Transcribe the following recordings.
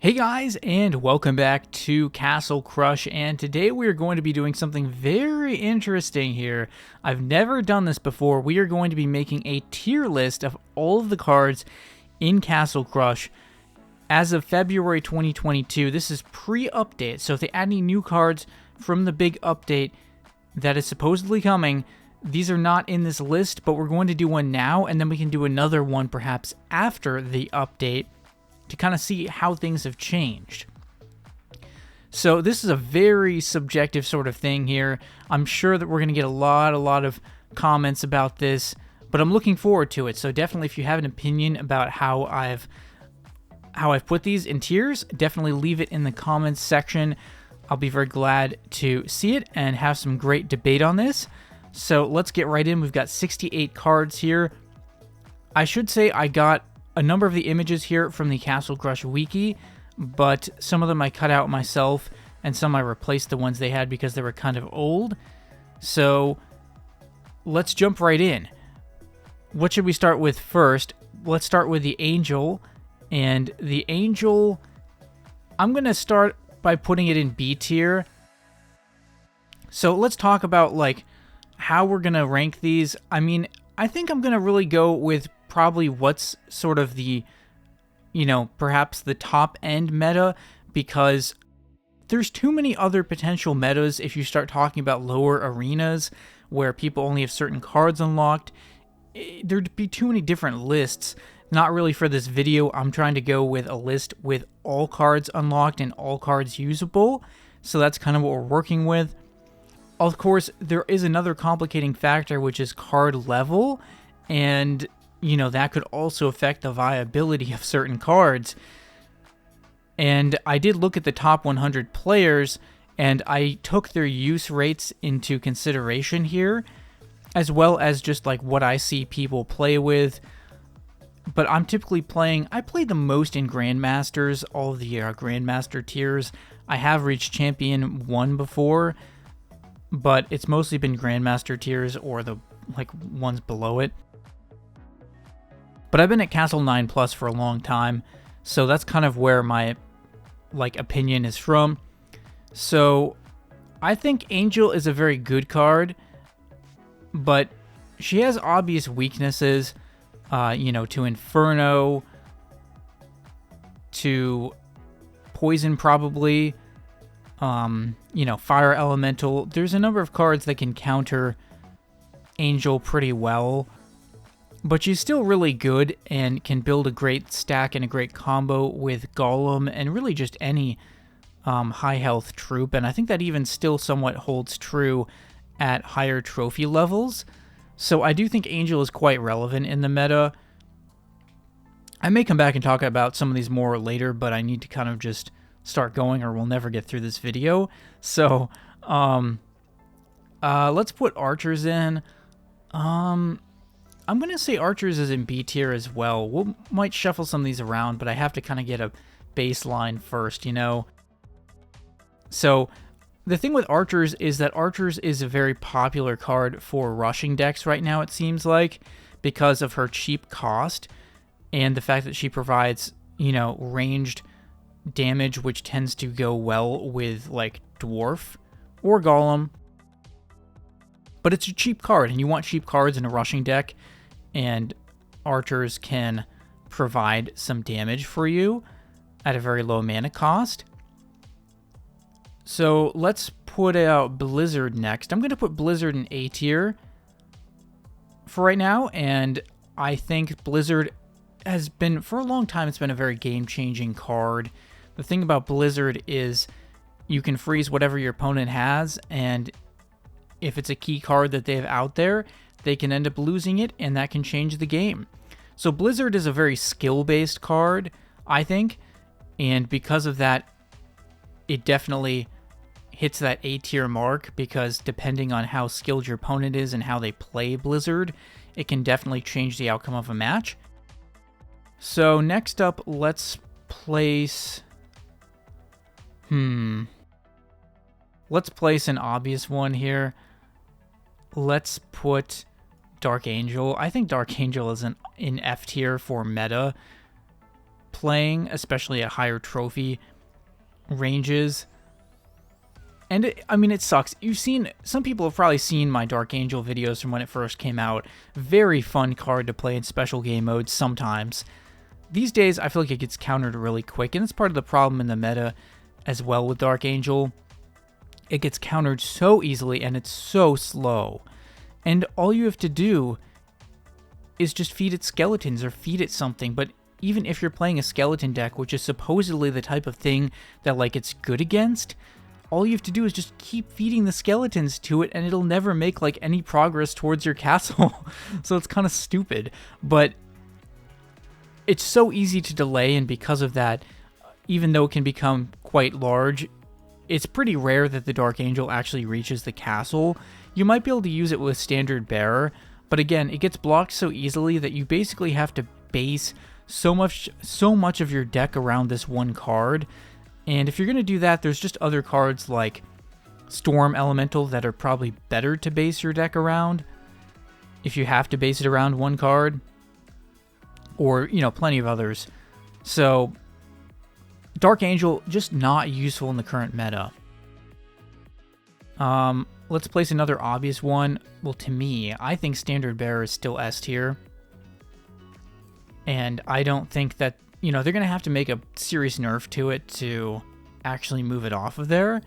Hey guys, and welcome back to Castle Crush, and today we are going to be doing something very interesting here. I've never done this before. We are going to be making a tier list of all of the cards in Castle Crush as of February 2022. This is pre-update, so if they add any new cards from the big update that is supposedly coming, these are not in this list, but we're going to do one now, and then we can do another one perhaps after the update to kind of see how things have changed. So this is a very subjective sort of thing here. I'm sure that we're going to get a lot of comments about this, but I'm looking forward to it. So definitely, if you have an opinion about how I've put these in tiers, definitely leave it in the comments section. I'll be very glad to see it and have some great debate on this. So let's get right in. We've got 68 cards here. I should say I got a number of the images here from the Castle Crush wiki, but some of them I cut out myself, and some I replaced the ones they had because they were kind of old. So let's jump right in. What should we start with first? Let's start with the Angel, and the Angel, I'm going to start by putting it in B tier. So let's talk about like how we're going to rank these. I mean, I think I'm going to really go with probably what's sort of the, perhaps the top end meta, because there's too many other potential metas if you start talking about lower arenas where people only have certain cards unlocked. There'd be too many different lists. Not really for this video. I'm trying to go with a list with all cards unlocked and all cards usable. So that's kind of what we're working with. Of course, there is another complicating factor, which is card level, and that could also affect the viability of certain cards. And I did look at the top 100 players, and I took their use rates into consideration here, as well as just like what I see people play with. But I'm typically I play the most in Grandmasters, all of the Grandmaster tiers. I have reached Champion 1 before, but it's mostly been Grandmaster tiers or the ones below it. But I've been at Castle 9 Plus for a long time, so that's kind of where my opinion is from. So I think Angel is a very good card, but she has obvious weaknesses, to Inferno, to Poison probably, Fire Elemental. There's a number of cards that can counter Angel pretty well. But she's still really good and can build a great stack and a great combo with Gollum and really just any high health troop. And I think that even still somewhat holds true at higher trophy levels. So I do think Angel is quite relevant in the meta. I may come back and talk about some of these more later, but I need to kind of just start going or we'll never get through this video. So let's put archers in. I'm going to say archers is in B tier as well. We might shuffle some of these around, but I have to kind of get a baseline first, So the thing with archers is that archers is a very popular card for rushing decks right now, it seems like, because of her cheap cost and the fact that she provides, ranged damage, which tends to go well with Dwarf or Gollum. But it's a cheap card, and you want cheap cards in a rushing deck, and archers can provide some damage for you at a very low mana cost. So let's put out Blizzard next. I'm going to put Blizzard in A tier for right now, and I think Blizzard has been, for a long time, it's been a very game-changing card. The thing about Blizzard is you can freeze whatever your opponent has, and if it's a key card that they have out there, they can end up losing it, and that can change the game. So Blizzard is a very skill-based card, I think, and because of that, it definitely hits that A-tier mark, because depending on how skilled your opponent is and how they play Blizzard, it can definitely change the outcome of a match. So next up, let's place... Let's place an obvious one here. Let's put Dark Angel. I think Dark Angel is in F tier for meta. playing, especially at higher trophy ranges. And I mean, it sucks. Some people have probably seen my Dark Angel videos from when it first came out. Very fun card to play in special game modes sometimes. These days, I feel like it gets countered really quick, and it's part of the problem in the meta as well with Dark Angel. It gets countered so easily, and it's so slow. And all you have to do is just feed it skeletons or feed it something. But even if you're playing a skeleton deck, which is supposedly the type of thing that like it's good against, all you have to do is just keep feeding the skeletons to it, and it'll never make like any progress towards your castle. So it's kind of stupid, but it's so easy to delay, and because of that, even though it can become quite large, it's pretty rare that the Dark Angel actually reaches the castle. You might be able to use it with Standard Bearer, but again, it gets blocked so easily that you basically have to base so much of your deck around this one card. And if you're going to do that, there's just other cards like Storm Elemental that are probably better to base your deck around if you have to base it around one card. Or, you know, plenty of others. So, Dark Angel, just not useful in the current meta. Let's place another obvious one. Well, to me, I think Standard Bearer is still S tier. And I don't think that, you know, they're going to have to make a serious nerf to it to actually move it off of there.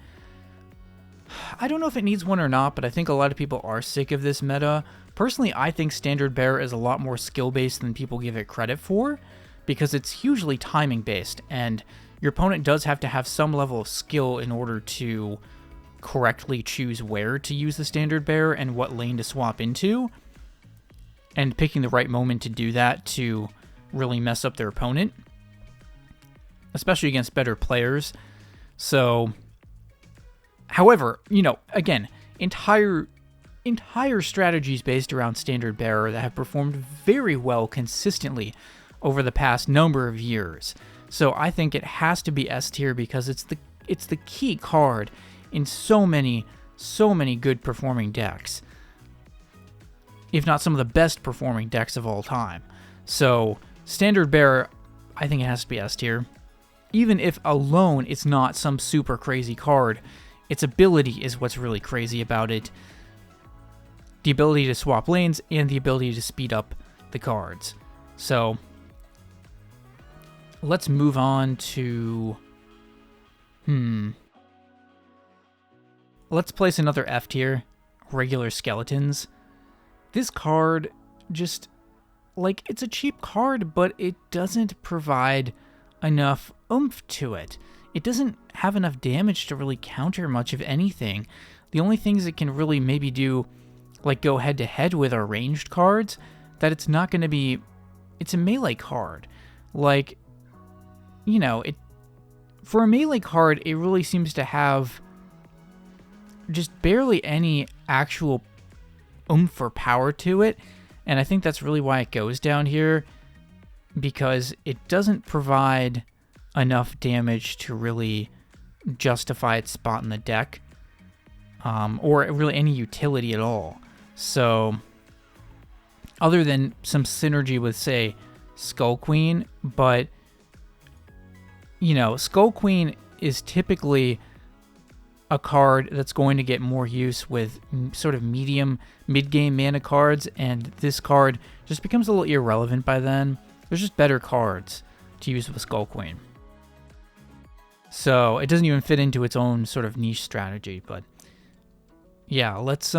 I don't know if it needs one or not, but I think a lot of people are sick of this meta. Personally, I think Standard Bearer is a lot more skill-based than people give it credit for, because it's hugely timing-based, and your opponent does have to have some level of skill in order to correctly choose where to use the Standard Bearer and what lane to swap into, and picking the right moment to do that to really mess up their opponent, especially against better players. So, however, you know, again, entire strategies based around Standard Bearer that have performed very well consistently over the past number of years. So I think it has to be S tier because it's the key card in so many good performing decks, if not some of the best performing decks of all time. So Standard Bearer, I think it has to be S tier. Even if alone it's not some super crazy card, its ability is what's really crazy about it. The ability to swap lanes and the ability to speed up the cards. So let's move on to... Let's place another F tier, Regular Skeletons. This card just, like, it's a cheap card, but it doesn't provide enough oomph to it. It doesn't have enough damage to really counter much of anything. The only things it can really maybe do, like go head-to-head with, are ranged cards, that it's not going to be... It's a melee card. Like, you know, for a melee card, it really seems to have just barely any actual oomph or power to it, and I think that's really why it goes down here, because it doesn't provide enough damage to really justify its spot in the deck, or really any utility at all. So, other than some synergy with, say, Skull Queen, but, you know, Skull Queen is typically a card that's going to get more use with sort of medium, mid-game mana cards, and this card just becomes a little irrelevant by then. There's just better cards to use with Skull Queen. So, it doesn't even fit into its own sort of niche strategy, but yeah, let's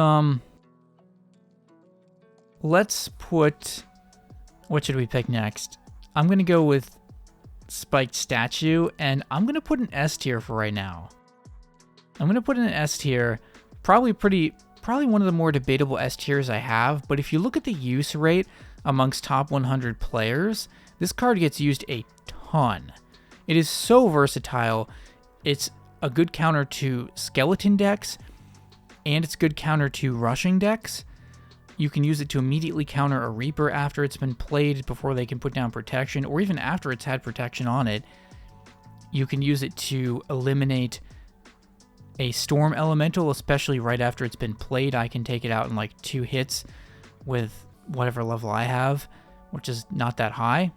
put... What should we pick next? I'm going to go with Spiked Statue, and I'm going to put an S tier for right now. I'm going to put in an S tier, probably one of the more debatable S tiers I have, but if you look at the use rate amongst top 100 players, this card gets used a ton. It is so versatile. It's a good counter to skeleton decks, and it's a good counter to rushing decks. You can use it to immediately counter a Reaper after it's been played before they can put down protection, or even after it's had protection on it. You can use it to eliminate a Storm Elemental, especially right after it's been played. I can take it out in like 2 hits with whatever level I have, which is not that high.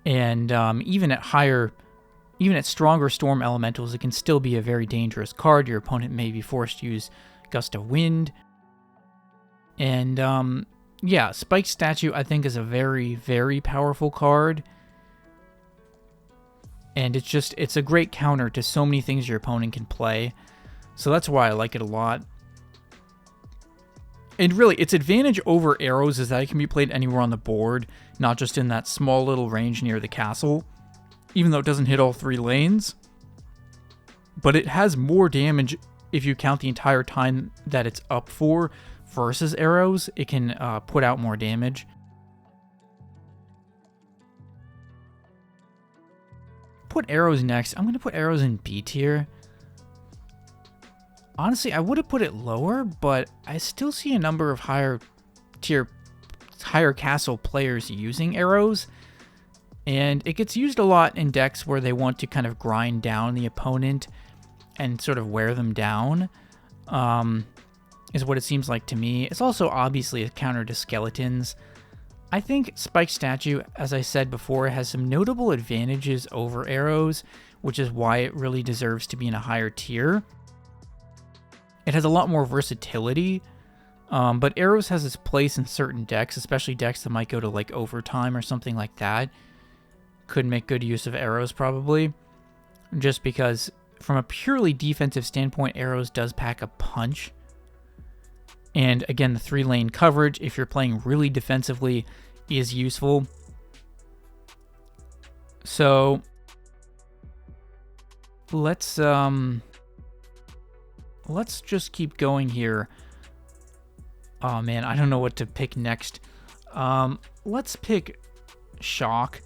And even at stronger storm elementals, it can still be a very dangerous card. Your opponent may be forced to use Gust of Wind. And yeah, Spike Statue I think is a very, very powerful card. And it's a great counter to so many things your opponent can play. So that's why I like it a lot. And really, its advantage over arrows is that it can be played anywhere on the board, not just in that small little range near the castle, even though it doesn't hit all 3 lanes. But it has more damage if you count the entire time that it's up for versus arrows. It can put out more damage. Put arrows next. I'm going to put arrows in B tier. Honestly, I would have put it lower, but I still see a number of higher castle players using arrows. And it gets used a lot in decks where they want to kind of grind down the opponent and sort of wear them down, is what it seems like to me. It's also obviously a counter to skeletons. I think Spike Statue, as I said before, has some notable advantages over arrows, which is why it really deserves to be in a higher tier. It has a lot more versatility, but arrows has its place in certain decks, especially decks that might go to like overtime or something like that. Could make good use of arrows probably, just because from a purely defensive standpoint, arrows does pack a punch. And again, the 3-lane coverage, if you're playing really defensively, is useful. So let's just keep going here. Oh man, I don't know what to pick next. Let's pick Shock.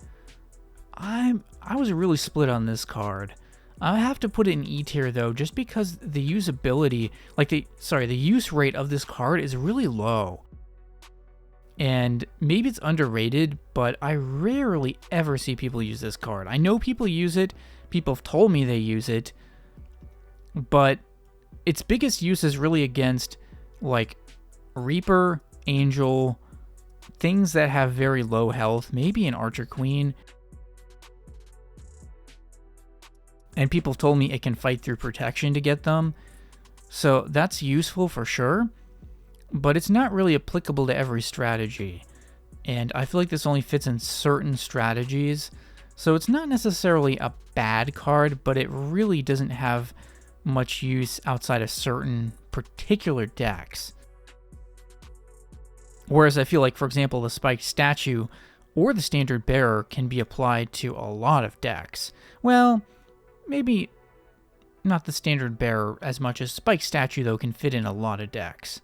I was really split on this card. I have to put it in E tier though, just because the usability, the use rate of this card is really low. And maybe it's underrated, but I rarely ever see people use this card. I know people use it, people have told me they use it, but its biggest use is really against like Reaper, Angel, things that have very low health, maybe an Archer Queen. And people have told me it can fight through protection to get them. So that's useful for sure, but it's not really applicable to every strategy. And I feel like this only fits in certain strategies. So it's not necessarily a bad card, but it really doesn't have much use outside of certain particular decks. Whereas I feel like, for example, the Spike Statue or the Standard Bearer can be applied to a lot of decks. Well, maybe not the Standard Bearer as much as Spike Statue, though, can fit in a lot of decks.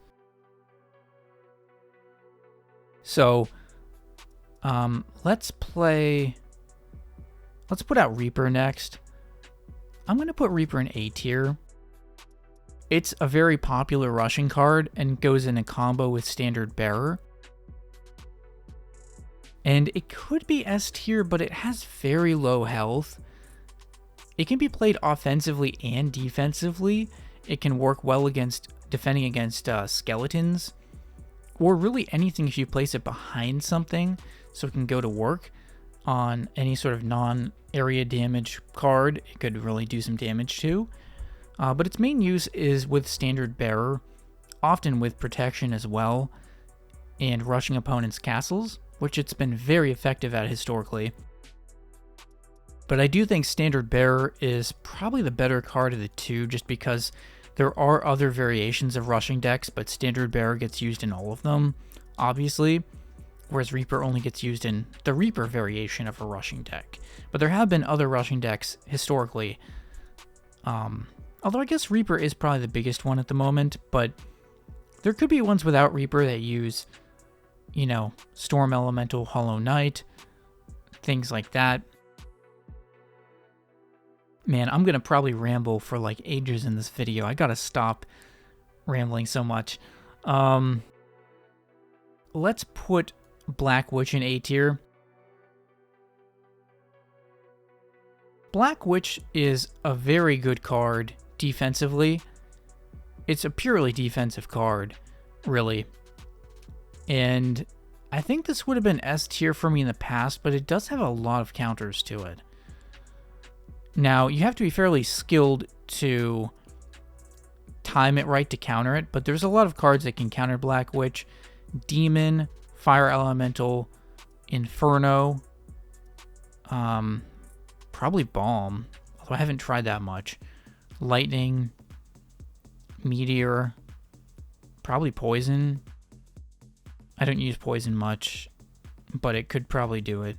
So, let's put out Reaper next. I'm going to put Reaper in A tier. It's a very popular rushing card and goes in a combo with Standard Bearer. And it could be S tier, but it has very low health. It can be played offensively and defensively. It can work well against defending against skeletons, or really anything if you place it behind something, so it can go to work on any sort of non-area damage card. It could really do some damage too. But its main use is with Standard Bearer, often with protection as well, and rushing opponents' castles, which it's been very effective at historically. But I do think Standard Bearer is probably the better card of the two, just because there are other variations of rushing decks, but Standard Bearer gets used in all of them, obviously, whereas Reaper only gets used in the Reaper variation of a rushing deck. But there have been other rushing decks historically, although I guess Reaper is probably the biggest one at the moment, but there could be ones without Reaper that use, you know, Storm Elemental, Hollow Knight, things like that. Man, I'm going to probably ramble for like ages in this video. I got to stop rambling so much. Let's put Black Witch in A tier. Black Witch is a very good card defensively. It's a purely defensive card, really. And I think this would have been S tier for me in the past, but it does have a lot of counters to it. Now, you have to be fairly skilled to time it right to counter it, but there's a lot of cards that can counter Black Witch. Demon, Fire Elemental, Inferno, probably Balm, although I haven't tried that much. Lightning, Meteor, probably Poison. I don't use Poison much, but it could probably do it.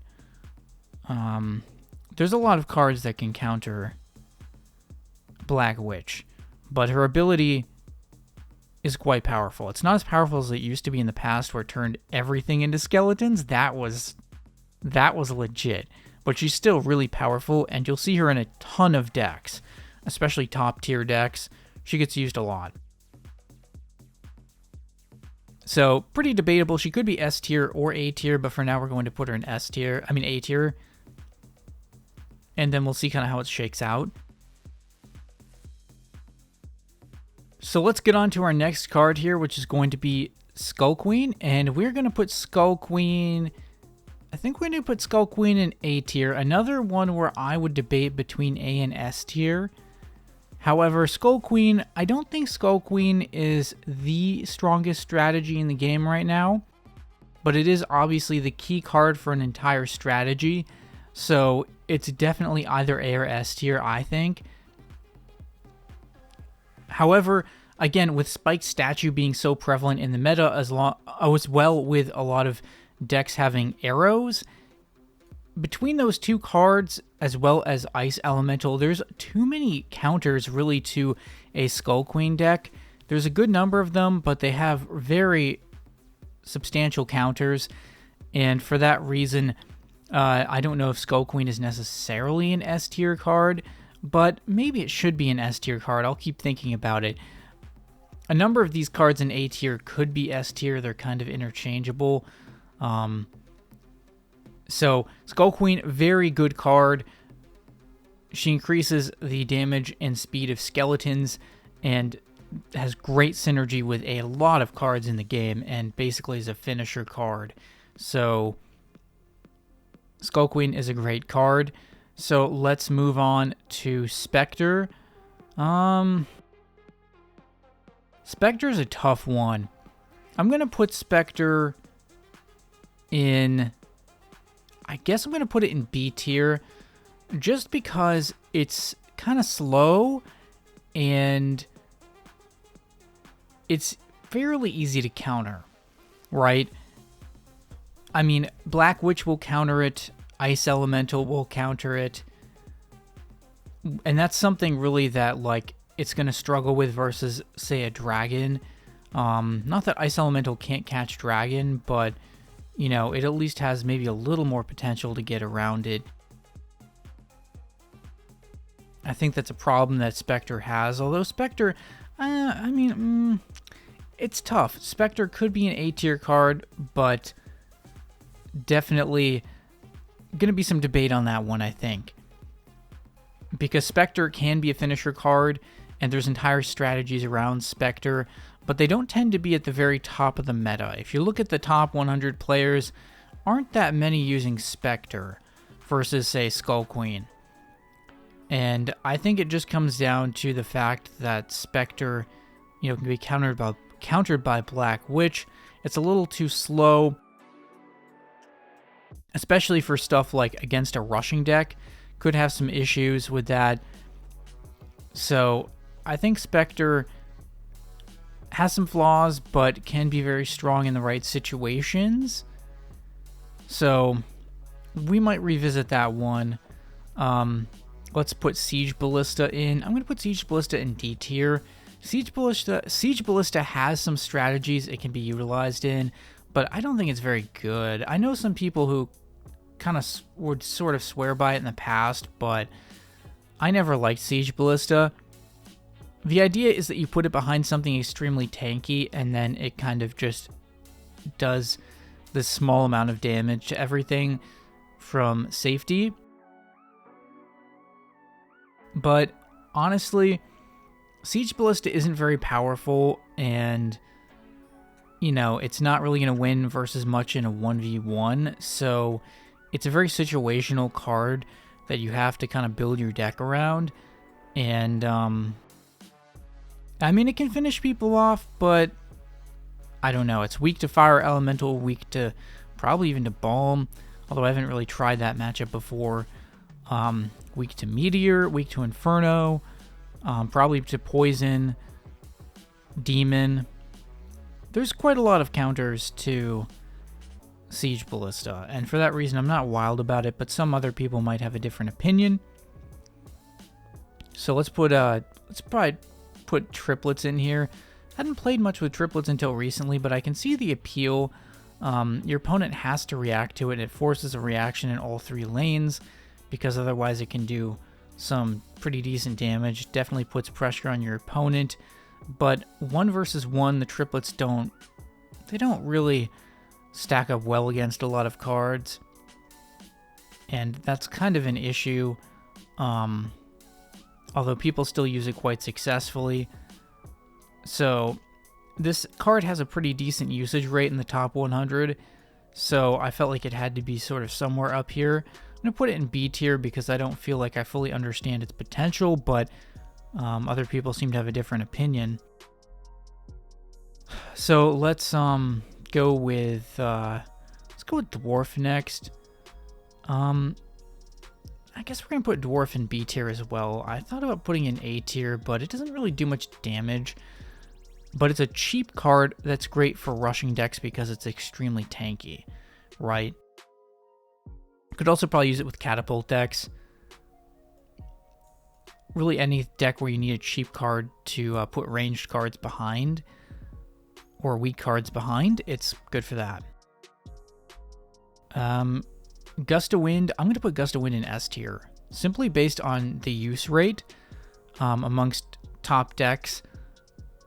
There's a lot of cards that can counter Black Witch, but her ability is quite powerful. It's not as powerful as it used to be in the past, where it turned everything into skeletons. That was legit, but she's still really powerful, and you'll see her in a ton of decks, especially top tier decks. She gets used a lot. So pretty debatable. She could be S tier or A tier, but for now we're going to put her in A tier. And then we'll see kind of how it shakes out. So let's get on to our next card here, which is going to be Skull Queen. And we're going to put Skull Queen... I think we're going to put Skull Queen in A tier. Another one where I would debate between A and S tier. However, Skull Queen, I don't think Skull Queen is the strongest strategy in the game right now. But it is obviously the key card for an entire strategy. So it's definitely either A or S tier, I think. However, again, with Spike's statue being so prevalent in the meta, as well with a lot of decks having arrows, between those two cards, as well as Ice Elemental, there's too many counters really to a Skull Queen deck. There's a good number of them, but they have very substantial counters, and for that reason, I don't know if Skull Queen is necessarily an S tier card, but maybe it should be an S tier card. I'll keep thinking about it. A number of these cards in A tier could be S tier. They're kind of interchangeable. So Skull Queen, very good card. She increases the damage and speed of skeletons and has great synergy with a lot of cards in the game, and basically is a finisher card. So Skull Queen is a great card. So let's move on to Spectre. Spectre's a tough one. I'm going to put Spectre in... I guess I'm going to put it in B tier, just because it's kind of slow and it's fairly easy to counter, right? I mean, Black Witch will counter it, Ice Elemental will counter it, and that's something really that, like, it's going to struggle with versus, say, a Dragon. Not that Ice Elemental can't catch Dragon, but, you know, it at least has maybe a little more potential to get around it. I think that's a problem that Spectre has, although Spectre, it's tough. Spectre could be an A tier card, but definitely going to be some debate on that one, I think. Because Spectre can be a finisher card, and there's entire strategies around Spectre, but they don't tend to be at the very top of the meta. If you look at the top 100 players, aren't that many using Spectre versus, say, Skull Queen. And I think it just comes down to the fact that Spectre, you know, can be countered by Black Witch. It's a little too slow, especially for stuff like against a rushing deck. Could have some issues with that. So I think Spectre has some flaws, but can be very strong in the right situations. So we might revisit that one. Let's put Siege Ballista in. I'm going to put Siege Ballista in D tier. Siege Ballista has some strategies it can be utilized in, but I don't think it's very good. I know some people who kind of would sort of swear by it in the past, but I never liked Siege Ballista. The idea is that you put it behind something extremely tanky, and then it kind of just does this small amount of damage to everything from safety. But honestly, Siege Ballista isn't very powerful, and you know, it's not really going to win versus much in a 1v1, so it's a very situational card that you have to kind of build your deck around. And, I mean, it can finish people off, but I don't know. It's weak to Fire Elemental, weak to probably even to Balm, although I haven't really tried that matchup before. Weak to Meteor, weak to Inferno, probably to Poison, Demon. There's quite a lot of counters to Siege Ballista, and for that reason I'm not wild about it, but some other people might have a different opinion. So let's probably put triplets in here. Hadn't played much with triplets until recently, but I can see the appeal. Your opponent has to react to it. It forces a reaction in all 3 lanes, because otherwise it can do some pretty decent damage. Definitely puts pressure on your opponent. But 1 versus 1, the triplets don't really stack up well against a lot of cards. And that's kind of an issue. Although people still use it quite successfully. So this card has a pretty decent usage rate in the top 100. So I felt like it had to be sort of somewhere up here. I'm going to put it in B tier because I don't feel like I fully understand its potential, but other people seem to have a different opinion. So let's go with Dwarf next. I guess we're gonna put Dwarf in B tier as well. I thought about putting in A tier, but it doesn't really do much damage. But it's a cheap card that's great for rushing decks because it's extremely tanky, right? Could also probably use it with Catapult decks. Really any deck where you need a cheap card to put ranged cards behind or weak cards behind, it's good for that. Gust of Wind, I'm going to put Gust of Wind in S tier, simply based on the use rate amongst top decks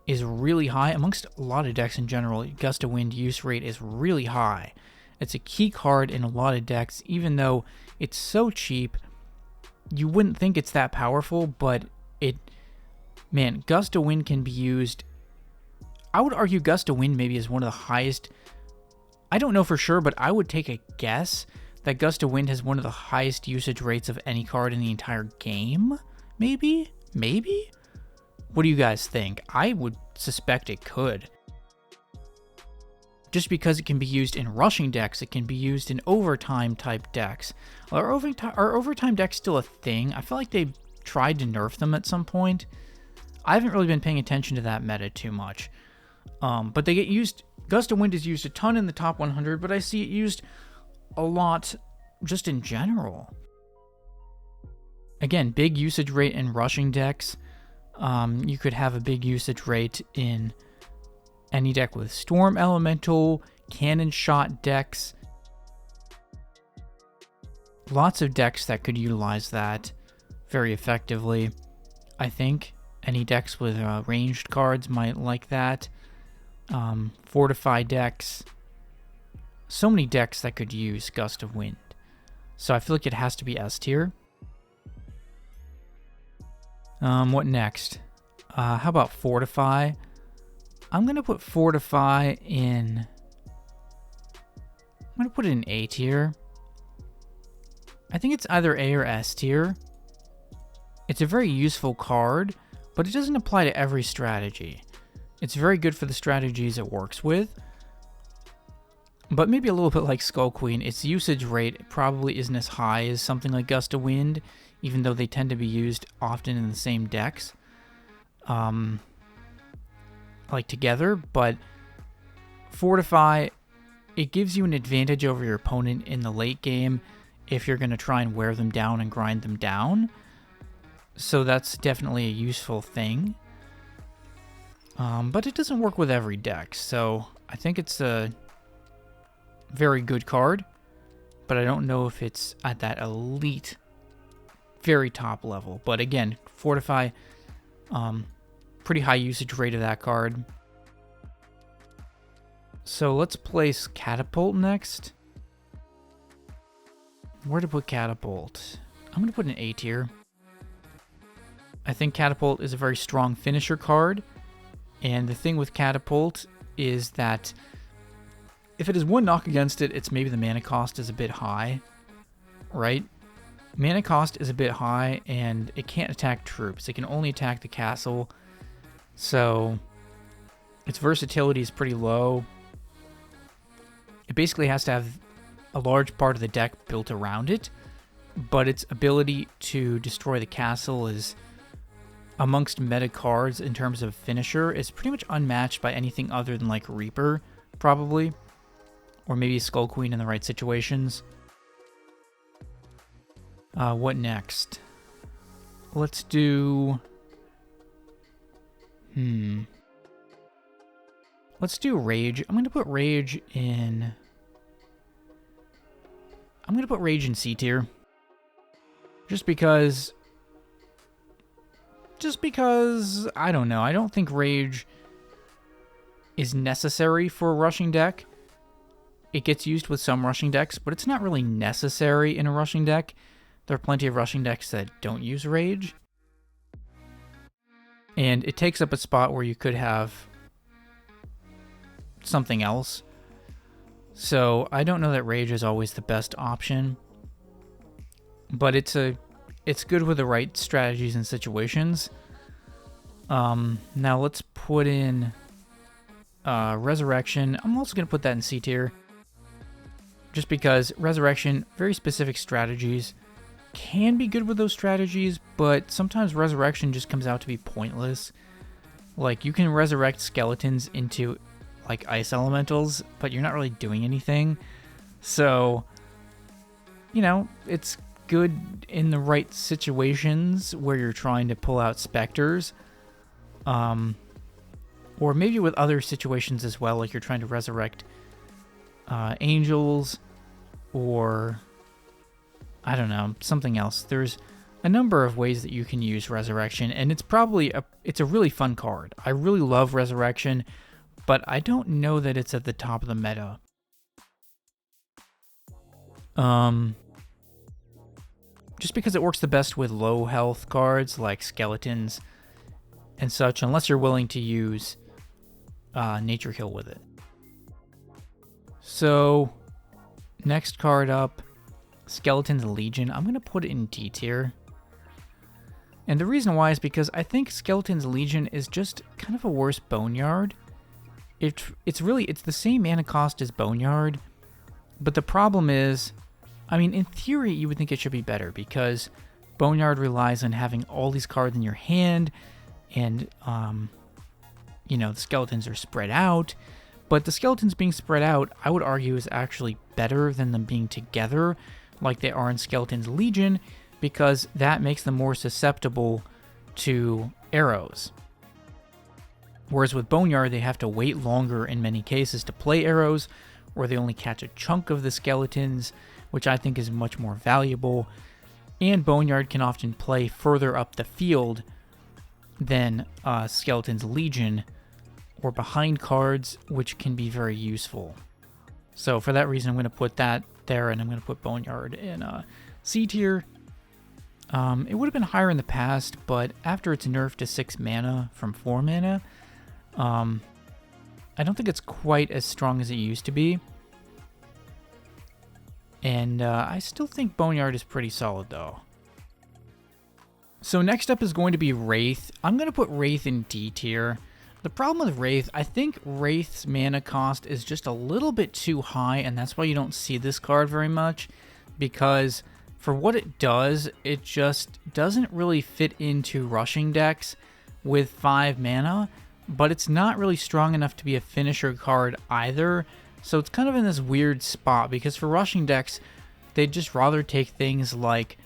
is really high. Amongst a lot of decks in general, Gust of Wind use rate is really high. It's a key card in a lot of decks, even though it's so cheap. You wouldn't think it's that powerful, but Gust of Wind can be used. I would argue Gust of Wind maybe is one of the highest. I don't know for sure, but I would take a guess that Gust of Wind has one of the highest usage rates of any card in the entire game. Maybe? What do you guys think? I would suspect it could. Just because it can be used in rushing decks, it can be used in overtime type decks. Are overtime decks still a thing? I feel like they tried to nerf them at some point. I haven't really been paying attention to that meta too much. But they get used. Gust of Wind is used a ton in the top 100, but I see it used a lot just in general. Again, big usage rate in rushing decks. You could have a big usage rate in any deck with Storm Elemental, Cannon Shot decks. Lots of decks that could utilize that very effectively. I think any decks with ranged cards might like that. Fortify decks. So many decks that could use Gust of Wind. So I feel like it has to be S tier. What next? How about Fortify? I'm going to put Fortify in... I'm going to put it in A tier. I think it's either A or S tier. It's a very useful card, but it doesn't apply to every strategy. It's very good for the strategies it works with. But maybe a little bit like Skull Queen, its usage rate probably isn't as high as something like Gust of Wind, even though they tend to be used often in the same decks. Like together, but Fortify, it gives you an advantage over your opponent in the late game if you're going to try and wear them down and grind them down. So that's definitely a useful thing. But it doesn't work with every deck, so I think it's a very good card, but I don't know if it's at that elite, very top level. But again, Fortify, pretty high usage rate of that card. So let's place Catapult next. Where to put Catapult? I'm going to put an A tier. I think Catapult is a very strong finisher card. And the thing with Catapult is that if it is one knock against it, it's maybe the mana cost is a bit high, right? Mana cost is a bit high, and it can't attack troops. It can only attack the castle, so its versatility is pretty low. It basically has to have a large part of the deck built around it, but its ability to destroy the castle is, amongst meta cards in terms of finisher, is pretty much unmatched by anything other than like Reaper, probably, or maybe Skull Queen in the right situations. What next? Let's do... Let's do Rage. I'm going to put Rage in... C tier. Just because, I don't know. I don't think Rage is necessary for a rushing deck. It gets used with some rushing decks, but it's not really necessary in a rushing deck. There are plenty of rushing decks that don't use Rage. And it takes up a spot where you could have something else. So I don't know that Rage is always the best option. But it's good with the right strategies and situations. Now let's put in Resurrection. I'm also going to put that in C tier. Just because Resurrection, very specific strategies, can be good with those strategies, but sometimes Resurrection just comes out to be pointless. Like, you can resurrect skeletons into, like, ice elementals, but you're not really doing anything. So, you know, it's good in the right situations where you're trying to pull out specters. Or maybe with other situations as well, like you're trying to resurrect angels, or I don't know, something else. There's a number of ways that you can use Resurrection, and it's probably it's a really fun card. I really love Resurrection, but I don't know that it's at the top of the meta. Just because it works the best with low health cards like skeletons and such, unless you're willing to use Nature Kill with it. So, next card up, Skeleton's Legion. I'm going to put it in D tier. And the reason why is because I think Skeleton's Legion is just kind of a worse Boneyard. It's the same mana cost as Boneyard, but the problem is, I mean, in theory, you would think it should be better because Boneyard relies on having all these cards in your hand, and, you know, the skeletons are spread out. But the skeletons being spread out, I would argue, is actually better than them being together, like they are in Skeleton's Legion, because that makes them more susceptible to arrows. Whereas with Boneyard, they have to wait longer in many cases to play arrows, or they only catch a chunk of the skeletons, which I think is much more valuable. And Boneyard can often play further up the field than Skeleton's Legion, or behind cards, which can be very useful. So for that reason, I'm going to put that there, and I'm going to put Boneyard in C tier. It would have been higher in the past, but after it's nerfed to 6 mana from 4 mana, I don't think it's quite as strong as it used to be. And I still think Boneyard is pretty solid, though. So next up is going to be Wraith. I'm going to put Wraith in D tier. The problem with Wraith, I think Wraith's mana cost is just a little bit too high, and that's why you don't see this card very much, because for what it does, it just doesn't really fit into rushing decks with 5 mana, but it's not really strong enough to be a finisher card either, so it's kind of in this weird spot, because for rushing decks, they'd just rather take things like,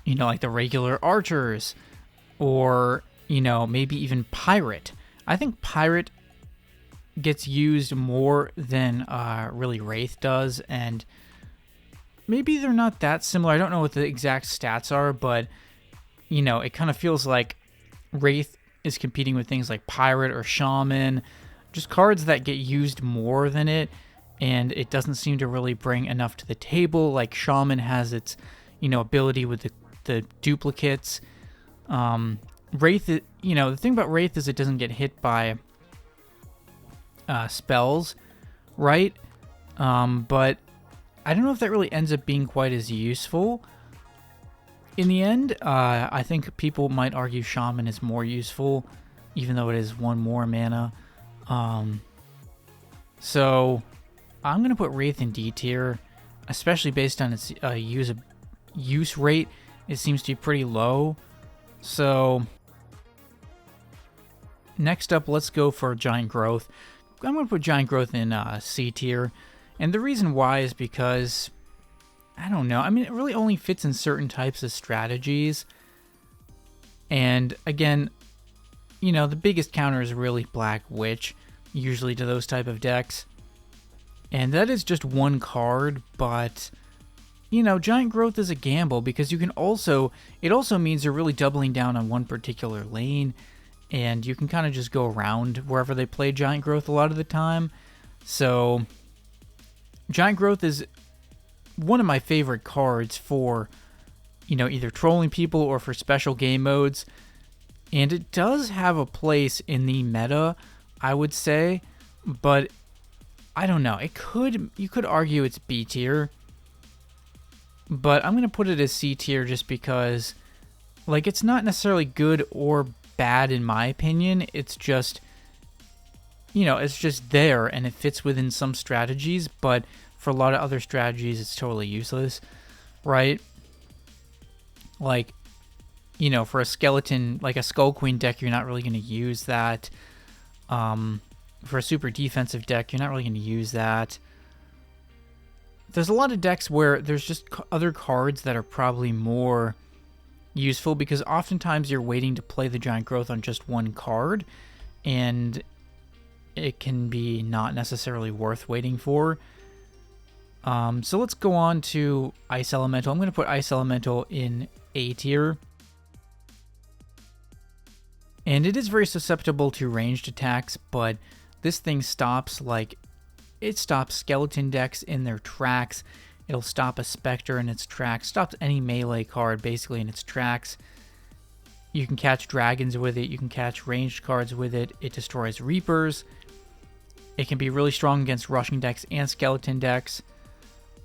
you know, like the regular archers, or, you know, maybe even Pirate. I think Pirate gets used more than really Wraith does, and maybe they're not that similar. I don't know what the exact stats are, but, you know, it kind of feels like Wraith is competing with things like Pirate or Shaman, just cards that get used more than it, and it doesn't seem to really bring enough to the table. Like Shaman has its, you know, ability with the duplicates. Wraith, you know, the thing about Wraith is it doesn't get hit by spells, right? But I don't know if that really ends up being quite as useful. In the end, I think people might argue Shaman is more useful, even though it is 1 more mana. So I'm going to put Wraith in D tier, especially based on its use rate. It seems to be pretty low. So next up, let's go for Giant Growth. I'm going to put Giant Growth in C tier. And the reason why is because, I don't know, I mean, it really only fits in certain types of strategies. And again, you know, the biggest counter is really Black Witch, usually to those type of decks. And that is just 1 card, but, you know, Giant Growth is a gamble because you can also, it also means you're really doubling down on one particular lane, and you can kind of just go around wherever they play Giant Growth a lot of the time. So Giant Growth is one of my favorite cards for, you know, either trolling people or for special game modes. And it does have a place in the meta, I would say, but I don't know. You could argue it's B tier, but I'm going to put it as C tier just because, like, it's not necessarily good or bad in my opinion. It's just, you know, it's just there and it fits within some strategies, but for a lot of other strategies, it's totally useless, right? Like, you know, for a skeleton, like a Skull Queen deck, you're not really going to use that. For a super defensive deck, you're not really going to use that. There's a lot of decks where there's just other cards that are probably more useful because oftentimes you're waiting to play the Giant Growth on just 1 card, and it can be not necessarily worth waiting for. So let's go on to Ice Elemental. I'm going to put Ice Elemental in A tier. And it is very susceptible to ranged attacks, but this thing stops, like, it stops skeleton decks in their tracks. It'll stop a Spectre in its tracks, stops any melee card basically in its tracks. You can catch dragons with it, you can catch ranged cards with it. It destroys Reapers. It can be really strong against rushing decks and skeleton decks.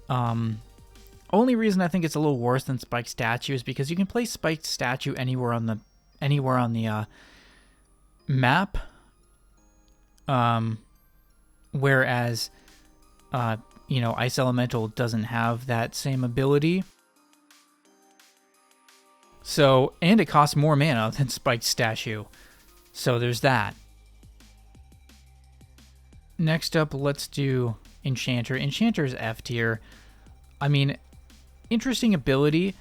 Only reason I think it's a little worse than Spiked Statue is because you can play Spiked Statue anywhere on the map, whereas you know, Ice Elemental doesn't have that same ability. So, and it costs more mana than Spiked Statue, so there's that. Next up, let's do Enchanter. Enchanter is F tier. I mean, interesting ability.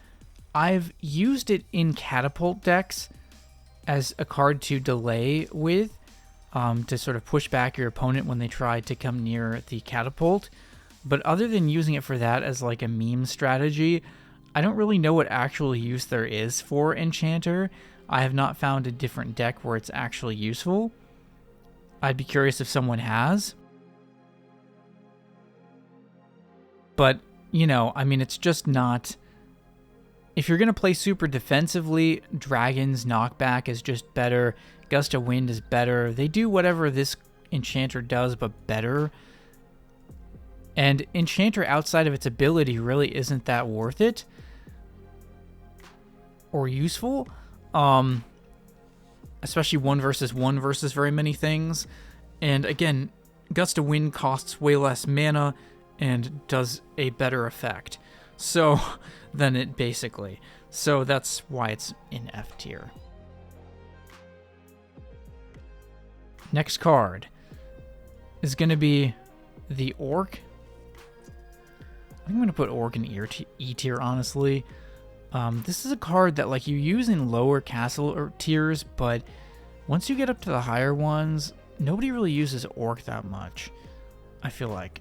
I've used it in Catapult decks as a card to delay with, to sort of push back your opponent when they try to come near the Catapult. But other than using it for that as like a meme strategy, I don't really know what actual use there is for Enchanter. I have not found a different deck where it's actually useful. I'd be curious if someone has. But, you know, I mean, it's just not... If you're going to play super defensively, Dragon's Knockback is just better. Gust of Wind is better. They do whatever this Enchanter does, but better. And Enchanter, outside of its ability, really isn't that worth it. Or useful. Especially 1 versus 1 versus very many things. And again, Gust of Wind costs way less mana and does a better effect. So, than it basically. So that's why it's in F tier. Next card is going to be the Orc. I'm going to put Orc in E tier, honestly. This is a card that like you use in lower castle tiers, but once you get up to the higher ones, nobody really uses Orc that much, I feel like.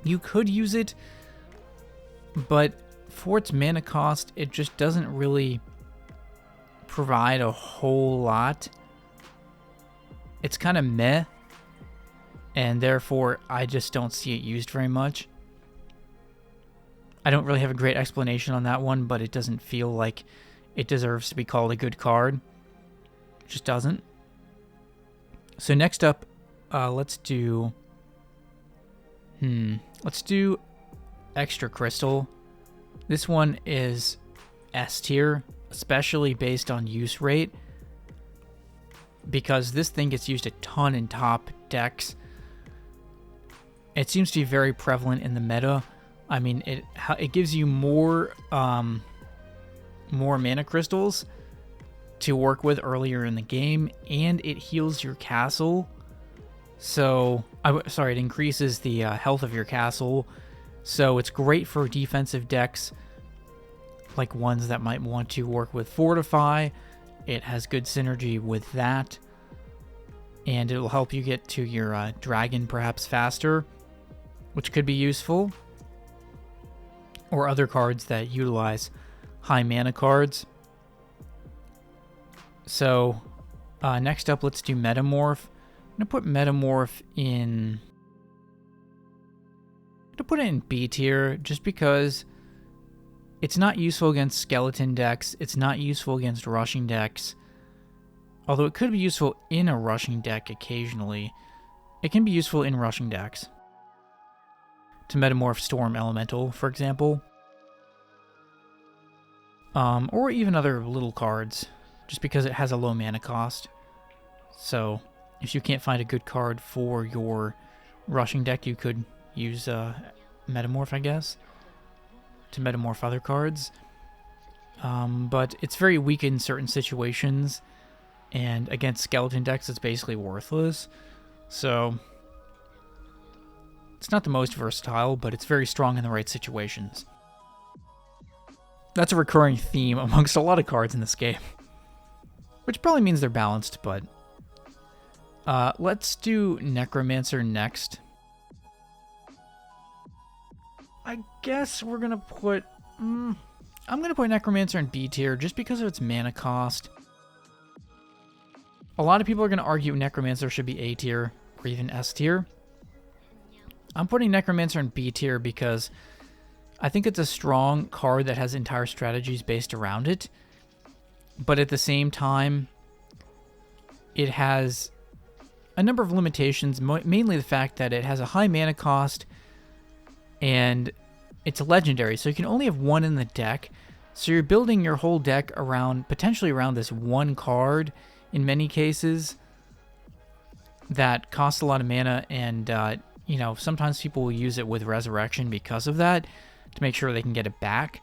You could use it, but for its mana cost, it just doesn't really provide a whole lot. It's kind of meh, and therefore I just don't see it used very much. I don't really have a great explanation on that one, but it doesn't feel like it deserves to be called a good card. It just doesn't. So next up let's do... Let's do Extra Crystal. This one is S tier, especially based on use rate, because this thing gets used a ton in top decks. It seems to be very prevalent in the meta. I mean, it gives you more mana crystals to work with earlier in the game, and it heals your castle. So, it increases the health of your castle. So it's great for defensive decks, like ones that might want to work with Fortify. It has good synergy with that, and it'll help you get to your dragon perhaps faster, which could be useful, or other cards that utilize high mana cards. So next up, let's do Metamorph. I'm going to put Metamorph in... I'm going to put it in B tier, just because it's not useful against skeleton decks. It's not useful against rushing decks. Although it could be useful in a rushing deck occasionally. It can be useful in rushing decks. To Metamorph Storm Elemental, for example. Or even other little cards, just because it has a low mana cost. So, if you can't find a good card for your rushing deck, you could use Metamorph, I guess, to metamorph other cards. But it's very weak in certain situations, and against skeleton decks, it's basically worthless. So, it's not the most versatile, but it's very strong in the right situations. That's a recurring theme amongst a lot of cards in this game, which probably means they're balanced, but let's do Necromancer next. I guess we're gonna put... I'm gonna put Necromancer in B tier just because of its mana cost. A lot of people are gonna argue Necromancer should be A tier or even S tier. I'm putting Necromancer in B tier because I think it's a strong card that has entire strategies based around it. But at the same time, it has a number of limitations, mainly the fact that it has a high mana cost, and it's a legendary, so you can only have one in the deck. So you're building your whole deck around, potentially around this one card in many cases that costs a lot of mana, and you know, sometimes people will use it with Resurrection because of that, to make sure they can get it back.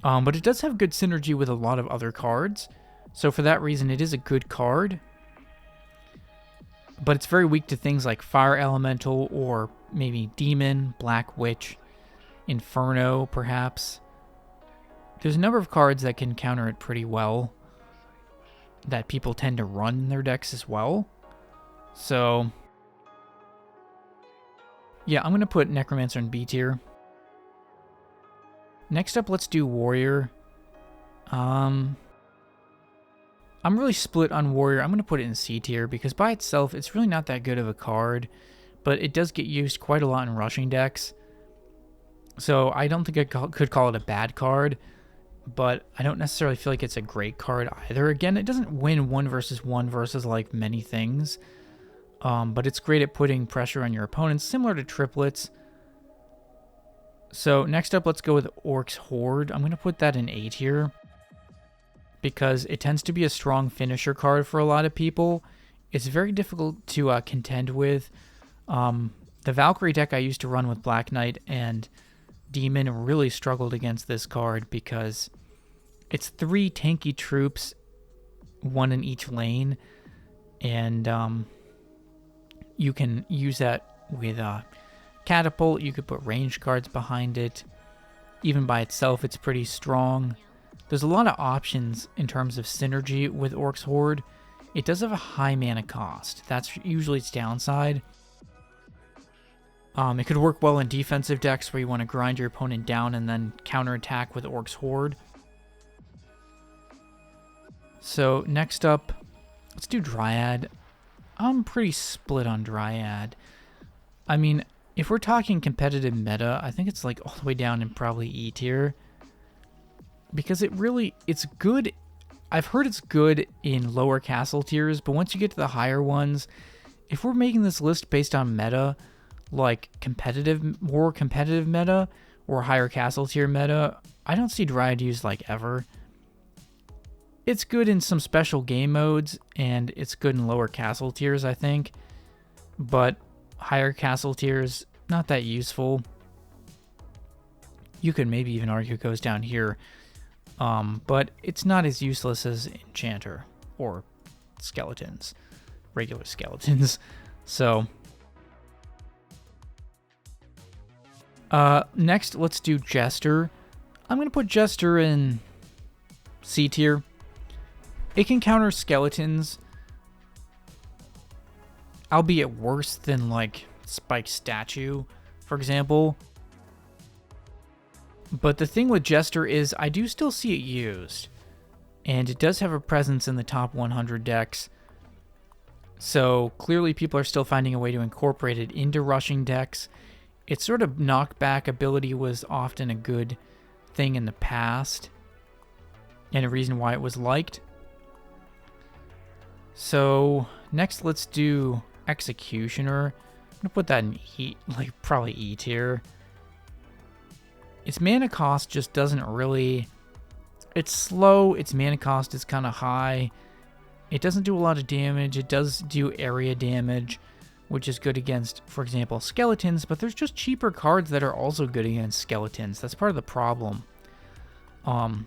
But it does have good synergy with a lot of other cards, so for that reason it is a good card. But it's very weak to things like Fire Elemental, or maybe Demon, Black Witch, Inferno, perhaps. There's a number of cards that can counter it pretty well, that people tend to run in their decks as well. So, yeah, I'm going to put Necromancer in B tier. Next up, let's do Warrior. I'm really split on Warrior. I'm going to put it in C tier because by itself, it's really not that good of a card, but it does get used quite a lot in rushing decks. So I don't think I could call it a bad card, but I don't necessarily feel like it's a great card either. Again, it doesn't win 1 versus like many things, but it's great at putting pressure on your opponents, similar to triplets. So next up, let's go with Orcs Horde. I'm going to put that in A tier because it tends to be a strong finisher card for a lot of people. It's very difficult to contend with. The Valkyrie deck I used to run with Black Knight and Demon really struggled against this card because it's 3 tanky troops, 1 in each lane, and you can use that with Catapult. You could put range cards behind it. Even by itself, it's pretty strong. There's a lot of options in terms of synergy with Orcs Horde. It does have a high mana cost. That's usually its downside. It could work well in defensive decks where you want to grind your opponent down and then counterattack with Orcs Horde. So next up, let's do Dryad. I'm pretty split on Dryad. I mean, if we're talking competitive meta, I think it's like all the way down in probably E tier. Because it's good. I've heard it's good in lower castle tiers, but once you get to the higher ones, if we're making this list based on meta, like more competitive meta, or higher castle tier meta, I don't see Dryad used like ever. It's good in some special game modes, and it's good in lower castle tiers, I think. But higher castle tiers, not that useful. You could maybe even argue it goes down here. But it's not as useless as Enchanter or skeletons, regular skeletons. So, next, let's do Jester. I'm going to put Jester in C tier. It can counter skeletons, albeit worse than, like, Spike Statue, for example. But the thing with Jester is I do still see it used, and it does have a presence in the top 100 decks. So clearly people are still finding a way to incorporate it into rushing decks. Its sort of knockback ability was often a good thing in the past, and a reason why it was liked. So next, let's do Executioner. I'm gonna put that in E, like probably E tier. Its mana cost just doesn't really... It's slow, its mana cost is kind of high. It doesn't do a lot of damage. It does do area damage, which is good against, for example, skeletons, but there's just cheaper cards that are also good against skeletons. That's part of the problem. You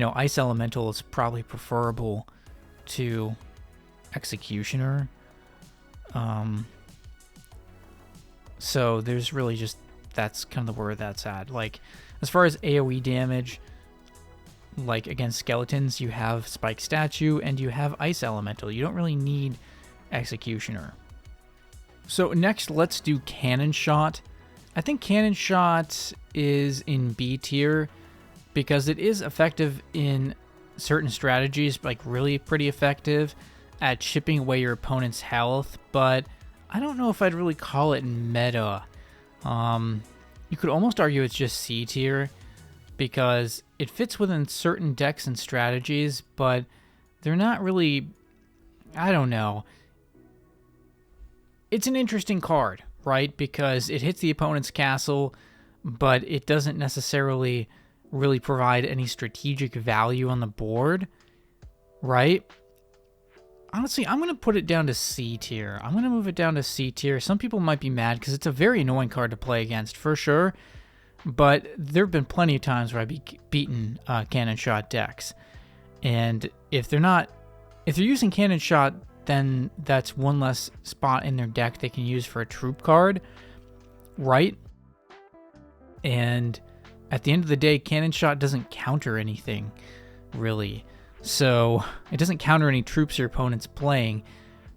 know, Ice Elemental is probably preferable to Executioner. So there's really just... That's kind of where that's at. Like, as far as AoE damage, like against skeletons, you have Spike Statue and you have Ice Elemental. You don't really need Executioner. So next, let's do Cannon Shot. I think Cannon Shot is in B tier because it is effective in certain strategies, like really pretty effective at chipping away your opponent's health, but I don't know if I'd really call it meta. You could almost argue it's just C tier because it fits within certain decks and strategies, but they're not really, I don't know. It's an interesting card, right? Because it hits the opponent's castle, but it doesn't necessarily really provide any strategic value on the board, right? Honestly, I'm going to put it down to C tier. I'm going to move it down to C tier. Some people might be mad because it's a very annoying card to play against, for sure. But there have been plenty of times where I've beaten Cannon Shot decks. And if they're using Cannon Shot, then that's one less spot in their deck they can use for a troop card, right? And at the end of the day, Cannon Shot doesn't counter anything, really. So it doesn't counter any troops your opponent's playing.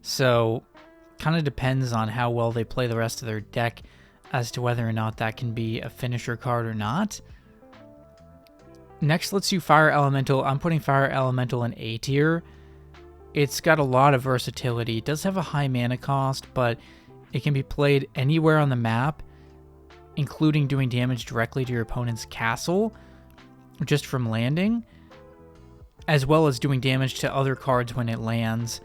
So kind of depends on how well they play the rest of their deck as to whether or not that can be a finisher card or not. Next, let's do Fire Elemental. I'm putting Fire Elemental in A tier. It's got a lot of versatility. It does have a high mana cost, but it can be played anywhere on the map, including doing damage directly to your opponent's castle, just from landing, as well as doing damage to other cards when it lands.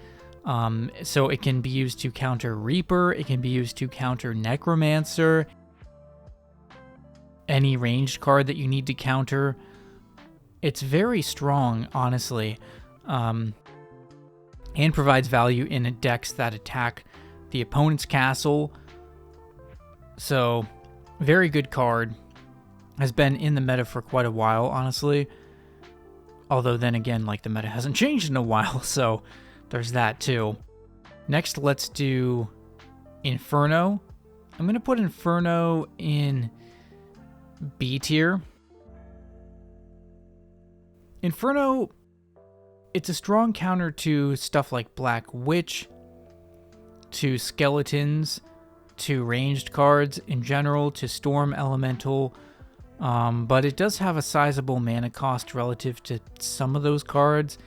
So it can be used to counter Reaper, it can be used to counter Necromancer, any ranged card that you need to counter. It's very strong, honestly, and provides value in decks that attack the opponent's castle. So, very good card. Has been in the meta for quite a while, honestly. Although then again, like, the meta hasn't changed in a while, so there's that too. Next, let's do Inferno. I'm going to put Inferno in B tier. Inferno, it's a strong counter to stuff like Black Witch, to skeletons, to ranged cards in general, to Storm Elemental. But it does have a sizable mana cost relative to some of those cards.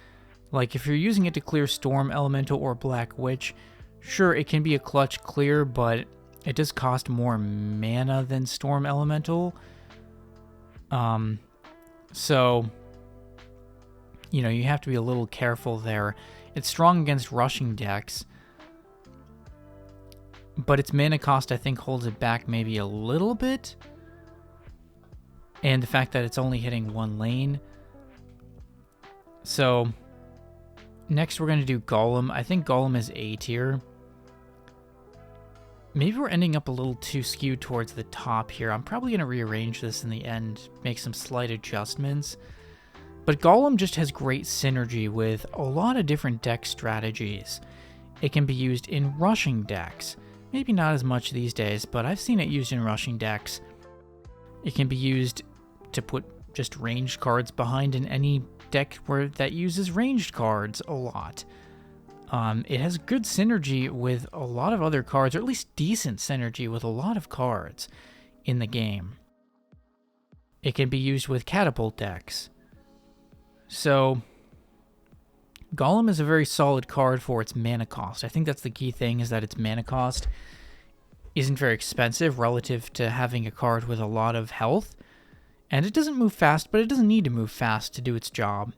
Like, if you're using it to clear Storm Elemental or Black Witch, sure, it can be a clutch clear, but it does cost more mana than Storm Elemental. So, you know, you have to be a little careful there. It's strong against rushing decks, but its mana cost I think holds it back maybe a little bit. And the fact that it's only hitting one lane. So next we're going to do Gollum. I think Gollum is A tier. Maybe we're ending up a little too skewed towards the top here. I'm probably going to rearrange this in the end, make some slight adjustments. But Gollum just has great synergy with a lot of different deck strategies. It can be used in rushing decks. Maybe not as much these days, but I've seen it used in rushing decks. It can be used to put just ranged cards behind in any deck that uses ranged cards a lot. It has good synergy with a lot of other cards, or at least decent synergy with a lot of cards in the game. It can be used with Catapult decks. So, Gollum is a very solid card for its mana cost. I think that's the key thing, is that its mana cost isn't very expensive relative to having a card with a lot of health. And it doesn't move fast, but it doesn't need to move fast to do its job.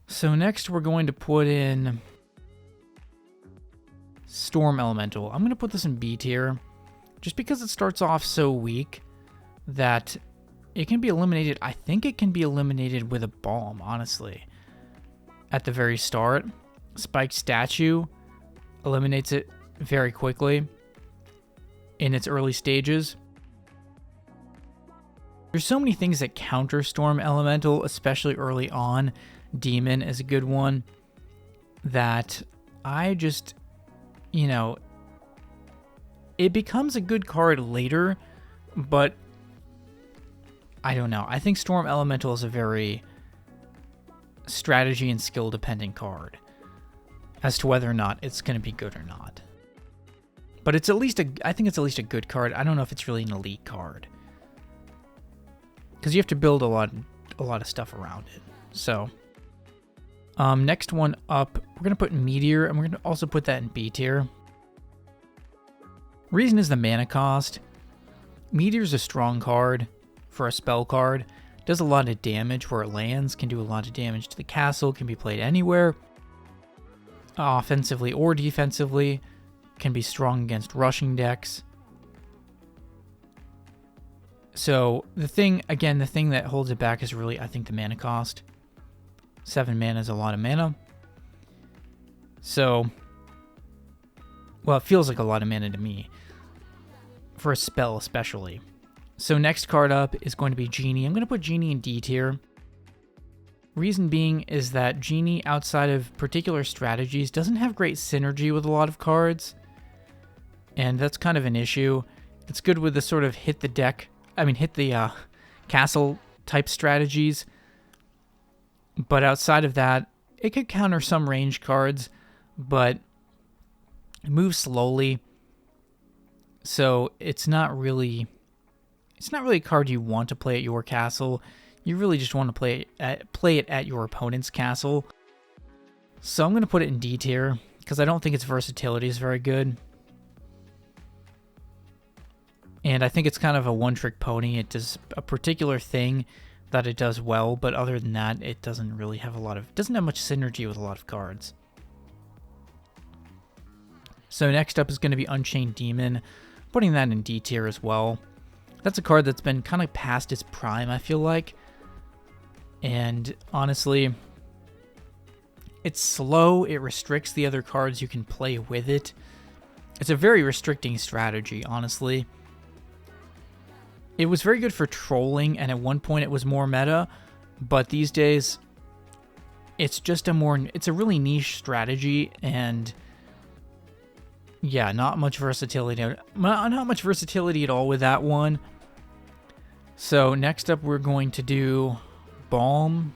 So next we're going to put in Storm Elemental. I'm going to put this in B tier, just because it starts off so weak that it can be eliminated. I think it can be eliminated with a Balm, honestly. At the very start, Spike Statue eliminates it very quickly in its early stages. There's so many things that counter Storm Elemental, especially early on. Demon is a good one that I just, it becomes a good card later, but I don't know. I think Storm Elemental is a very strategy and skill dependent card as to whether or not it's going to be good or not. But it's at least I think it's at least a good card. I don't know if it's really an elite card, because you have to build a lot of stuff around it. So next one up, we're going to put Meteor, and we're going to also put that in B tier. Reason is the mana cost. Meteor's a strong card for a spell card. Does a lot of damage where it lands, can do a lot of damage to the castle, can be played anywhere. Offensively or defensively, can be strong against rushing decks. So the thing that holds it back is really, I think, the mana cost. 7 mana is a lot of mana. So, well, it feels like a lot of mana to me. For a spell, especially. So next card up is going to be Genie. I'm going to put Genie in D tier. Reason being is that Genie, outside of particular strategies, doesn't have great synergy with a lot of cards. And that's kind of an issue. It's good with the sort of hit the castle type strategies. But outside of that, it could counter some range cards, but it moves slowly. So it's not really a card you want to play at your castle. You really just want to play it at your opponent's castle. So I'm going to put it in D tier, because I don't think its versatility is very good. And I think it's kind of a one-trick pony. It does a particular thing that it does well, but other than that, it doesn't really have doesn't have much synergy with a lot of cards. So next up is going to be Unchained Demon. Putting that in D tier as well. That's a card that's been kind of past its prime, I feel like. And honestly, it's slow. It restricts the other cards you can play with it. It's a very restricting strategy, honestly. It was very good for trolling, and at one point it was more meta, but these days it's just it's a really niche strategy, and yeah, not much versatility at all with that one. So next up we're going to do Balm.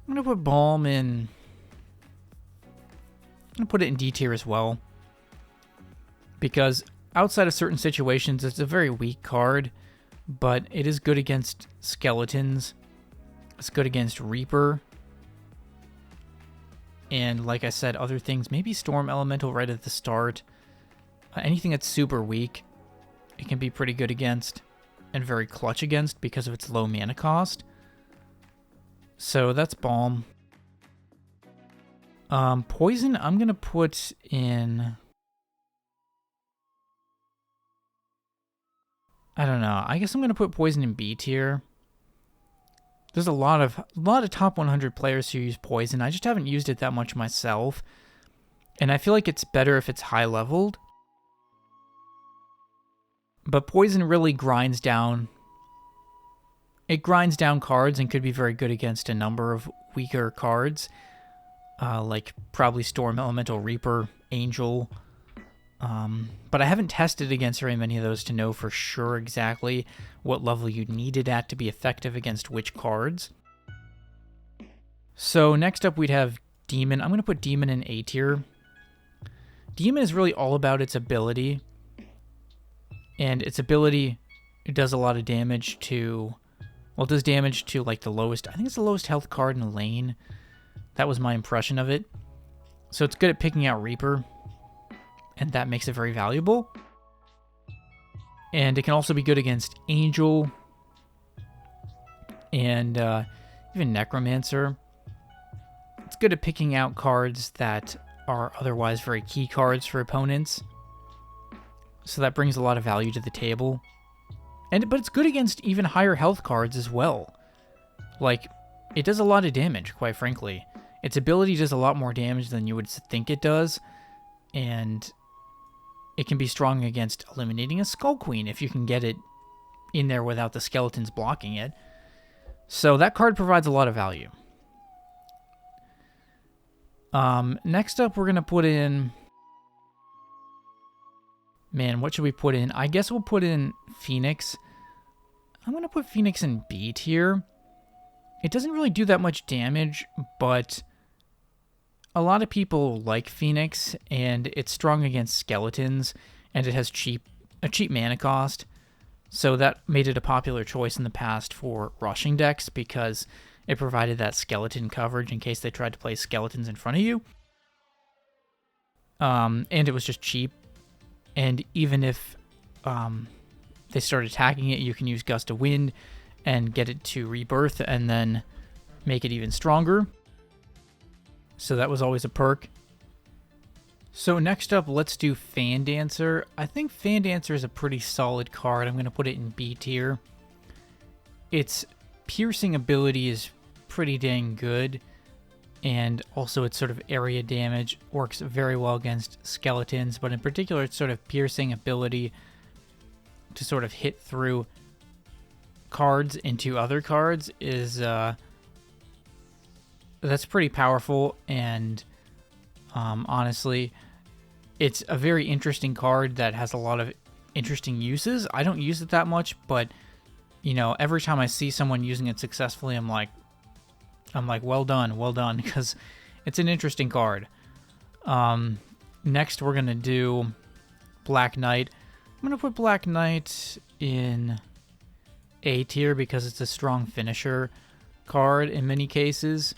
I'm going to put Balm in... I'm going to put it in D tier as well, because outside of certain situations, it's a very weak card, but it is good against skeletons. It's good against Reaper. And like I said, other things, maybe Storm Elemental right at the start. Anything that's super weak, it can be pretty good against and very clutch against because of its low mana cost. So that's Balm. Poison, I'm going to put in I don't know. I guess I'm going to put poison in B tier. There's a lot of top 100 players who use poison. I just haven't used it that much myself. And I feel like it's better if it's high leveled. But poison really grinds down. It grinds down cards and could be very good against a number of weaker cards. Like probably Storm Elemental, Reaper, Angel. But I haven't tested against very many of those to know for sure exactly what level you need it at to be effective against which cards. So next up we'd have Demon. I'm going to put Demon in A tier. Demon is really all about its ability. And its ability, it does a lot of damage to... Well, it does damage to like the lowest... I think it's the lowest health card in the lane. That was my impression of it. So it's good at picking out Reaper. And that makes it very valuable. And it can also be good against Angel. And even Necromancer. It's good at picking out cards that are otherwise very key cards for opponents. So that brings a lot of value to the table. But it's good against even higher health cards as well. Like, it does a lot of damage, quite frankly. Its ability does a lot more damage than you would think it does. And it can be strong against eliminating a Skull Queen if you can get it in there without the skeletons blocking it. So that card provides a lot of value. Next up, we're going to put in... Man, what should we put in? I guess we'll put in Phoenix. I'm going to put Phoenix in B tier. It doesn't really do that much damage, but a lot of people like Phoenix, and it's strong against skeletons, and it has a cheap mana cost. So that made it a popular choice in the past for rushing decks because it provided that skeleton coverage in case they tried to play skeletons in front of you. And it was just cheap. And even if they start attacking it, you can use Gust of Wind and get it to rebirth and then make it even stronger. So that was always a perk. So next up, let's do Fan Dancer. I think Fan Dancer is a pretty solid card. I'm going to put it in B tier. Its piercing ability is pretty dang good. And also its sort of area damage works very well against skeletons, but in particular its sort of piercing ability to sort of hit through cards into other cards is that's pretty powerful, and honestly it's a very interesting card that has a lot of interesting uses. I don't use it that much, but you know, every time I see someone using it successfully, I'm like, well done, because it's an interesting card. Next, we're going to do Black Knight. I'm going to put Black Knight in A tier because it's a strong finisher card in many cases.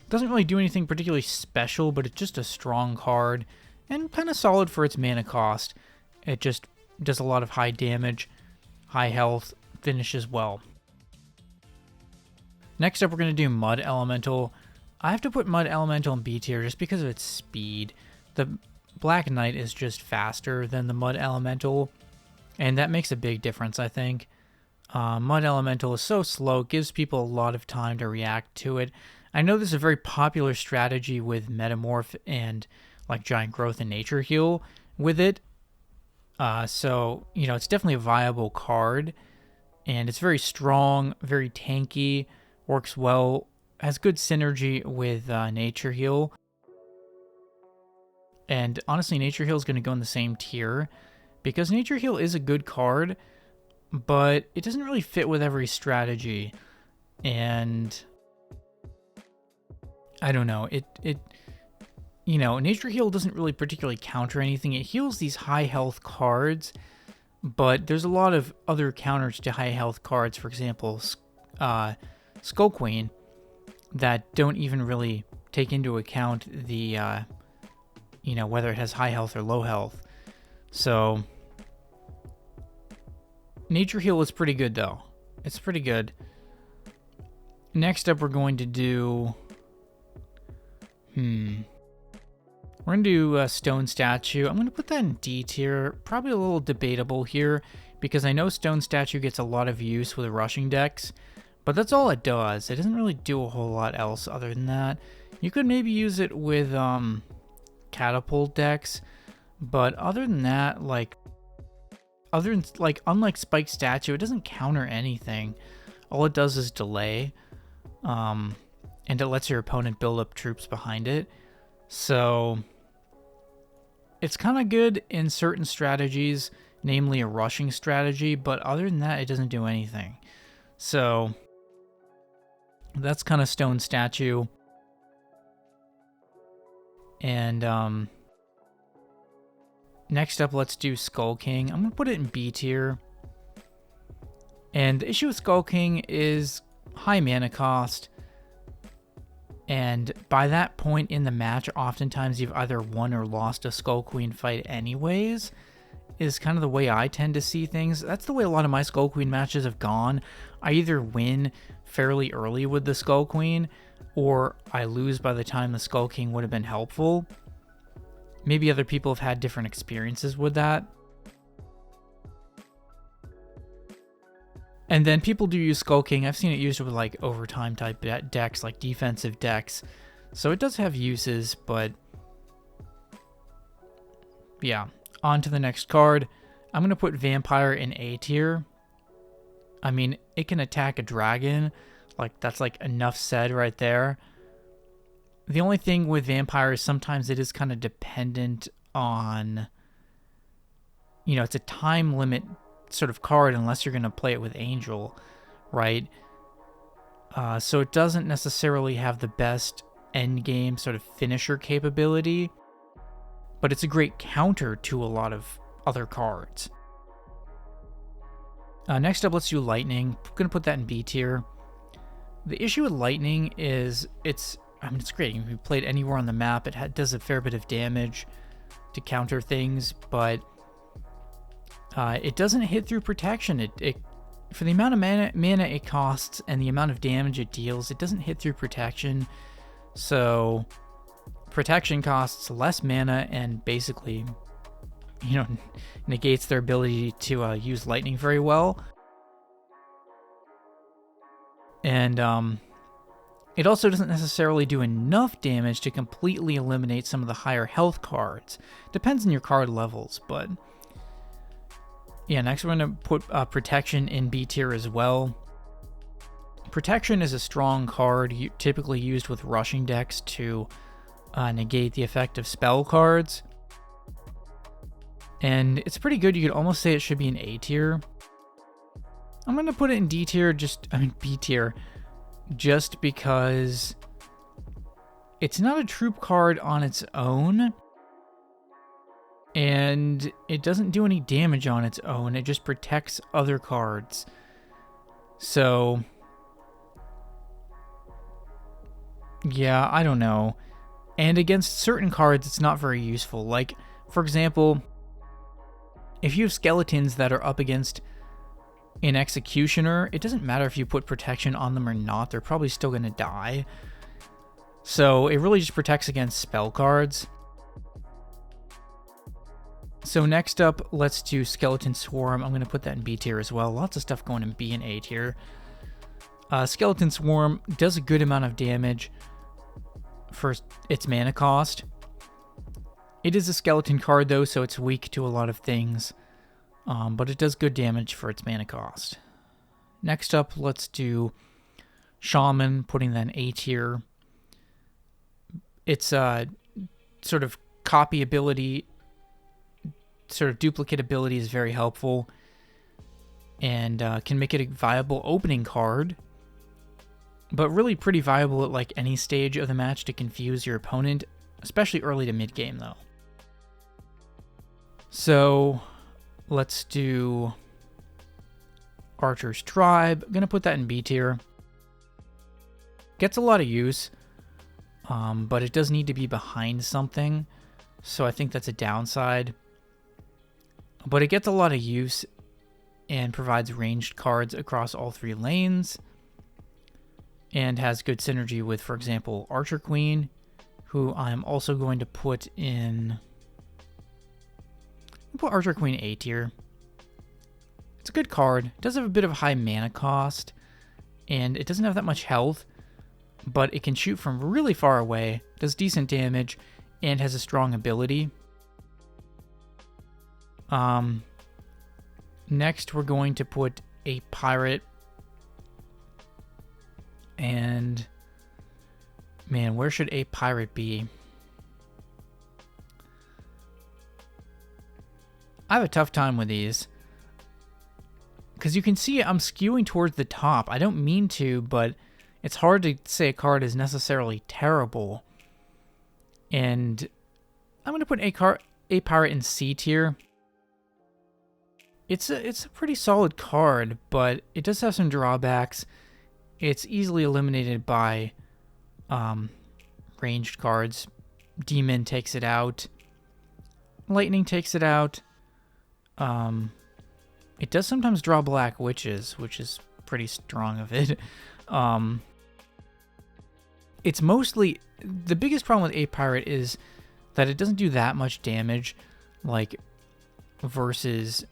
Doesn't really do anything particularly special, but it's just a strong card and kind of solid for its mana cost. It just does a lot of high damage, high health, finishes well. Next up, we're going to do Mud Elemental. I have to put Mud Elemental in B tier just because of its speed. The Black Knight is just faster than the Mud Elemental, and that makes a big difference, I think. Mud Elemental is so slow, it gives people a lot of time to react to it. I know this is a very popular strategy with Metamorph and like Giant Growth and Nature Heal with it. So, you know, it's definitely a viable card, and it's very strong, very tanky, works well, has good synergy with Nature Heal. And honestly, Nature Heal is going to go in the same tier because Nature Heal is a good card, but it doesn't really fit with every strategy. And I don't know, you know, Nature Heal doesn't really particularly counter anything. It heals these high health cards, but there's a lot of other counters to high health cards, for example, Skull Queen, that don't even really take into account the, you know, whether it has high health or low health. So, Nature Heal is pretty good, though. It's pretty good. Next up, we're going to do... We're going to do a Stone Statue. I'm going to put that in D tier. Probably a little debatable here because I know Stone Statue gets a lot of use with rushing decks, but that's all it does. It doesn't really do a whole lot else other than that. You could maybe use it with Catapult decks, but other than that, unlike Spike Statue, it doesn't counter anything. All it does is delay, and it lets your opponent build up troops behind it. So it's kind of good in certain strategies, namely a rushing strategy, but other than that, it doesn't do anything. So that's kind of Stone Statue. And next up, let's do Skull King. I'm going to put it in B tier. And the issue with Skull King is high mana cost. And by that point in the match, oftentimes you've either won or lost a Skull Queen fight anyways, is kind of the way I tend to see things. That's the way a lot of my Skull Queen matches have gone. I either win fairly early with the Skull Queen, or I lose by the time the Skull King would have been helpful. Maybe other people have had different experiences with that. And then people do use Skull King. I've seen it used with like overtime type decks, like defensive decks. So it does have uses, but yeah. On to the next card. I'm going to put Vampire in A tier. I mean, it can attack a dragon. Like, that's like enough said right there. The only thing with Vampire is sometimes it is kind of dependent on, it's a time limit sort of card unless you're going to play it with Angel, right? So it doesn't necessarily have the best end game sort of finisher capability, but it's a great counter to a lot of other cards. Next up, let's do Lightning. I'm going to put that in B tier. The issue with Lightning is it's great. You can be played anywhere on the map. It does a fair bit of damage to counter things, but it doesn't hit through protection. It for the amount of mana it costs and the amount of damage it deals, it doesn't hit through protection. So protection costs less mana and basically, negates their ability to use lightning very well. And it also doesn't necessarily do enough damage to completely eliminate some of the higher health cards. Depends on your card levels, but yeah, next we're going to put Protection in B tier as well. Protection is a strong card, typically used with rushing decks to negate the effect of spell cards. And it's pretty good. You could almost say it should be an A tier. I'm going to put it in B tier, just because it's not a troop card on its own. And it doesn't do any damage on its own. It just protects other cards. So yeah, I don't know. And against certain cards, it's not very useful. Like, for example, if you have skeletons that are up against an executioner, it doesn't matter if you put protection on them or not. They're probably still going to die. So it really just protects against spell cards. So next up, let's do Skeleton Swarm. I'm going to put that in B tier as well. Lots of stuff going in B and A tier. Skeleton Swarm does a good amount of damage for its mana cost. It is a skeleton card though, so it's weak to a lot of things. But it does good damage for its mana cost. Next up, let's do Shaman, putting that in A tier. Its sort of copy ability, sort of duplicate ability is very helpful and can make it a viable opening card, but really pretty viable at like any stage of the match to confuse your opponent, especially early to mid game though. So let's do Archer's Tribe. I'm gonna put that in B tier. Gets a lot of use, but it does need to be behind something, so I think that's a downside. But it gets a lot of use and provides ranged cards across all three lanes and has good synergy with, for example, Archer Queen who I'm also going to put in... I'll put Archer Queen A tier. It's a good card. It does have a bit of high mana cost, and it doesn't have that much health, but it can shoot from really far away, does decent damage, and has a strong ability. Next, we're going to put a pirate, and man, where should a pirate be? I have a tough time with these, because you can see I'm skewing towards the top. I don't mean to, but it's hard to say a card is necessarily terrible. And I'm going to put a pirate in C tier. It's a pretty solid card, but it does have some drawbacks. It's easily eliminated by ranged cards. Demon takes it out. Lightning takes it out. It does sometimes draw Black Witches, which is pretty strong of it. It's mostly... The biggest problem with a pirate is that it doesn't do that much damage, like, versus...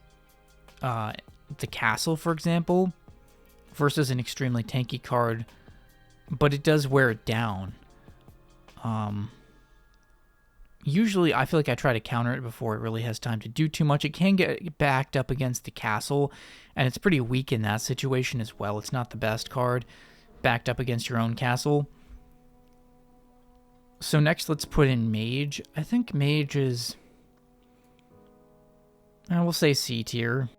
the castle, for example, versus an extremely tanky card, but it does wear it down. Usually, I feel like I try to counter it before it really has time to do too much. It can get backed up against the castle, and it's pretty weak in that situation as well. It's not the best card backed up against your own castle. So next, let's put in Mage. I think Mage is... I will say C tier.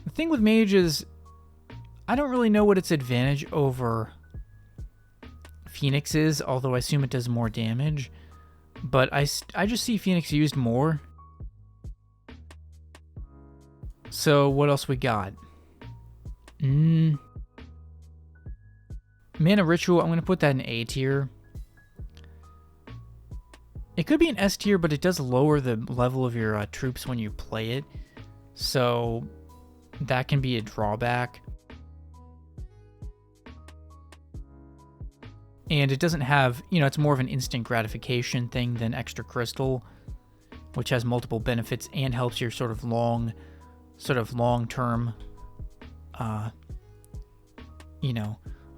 The thing with Mage is, I don't really know what its advantage over Phoenix is, although I assume it does more damage. But I just see Phoenix used more. So what else we got? Mana Ritual, I'm going to put that in A tier. It could be an S tier, but it does lower the level of your troops when you play it. So... that can be a drawback. And it doesn't have, it's more of an instant gratification thing than Extra Crystal, which has multiple benefits and helps your sort of long-term,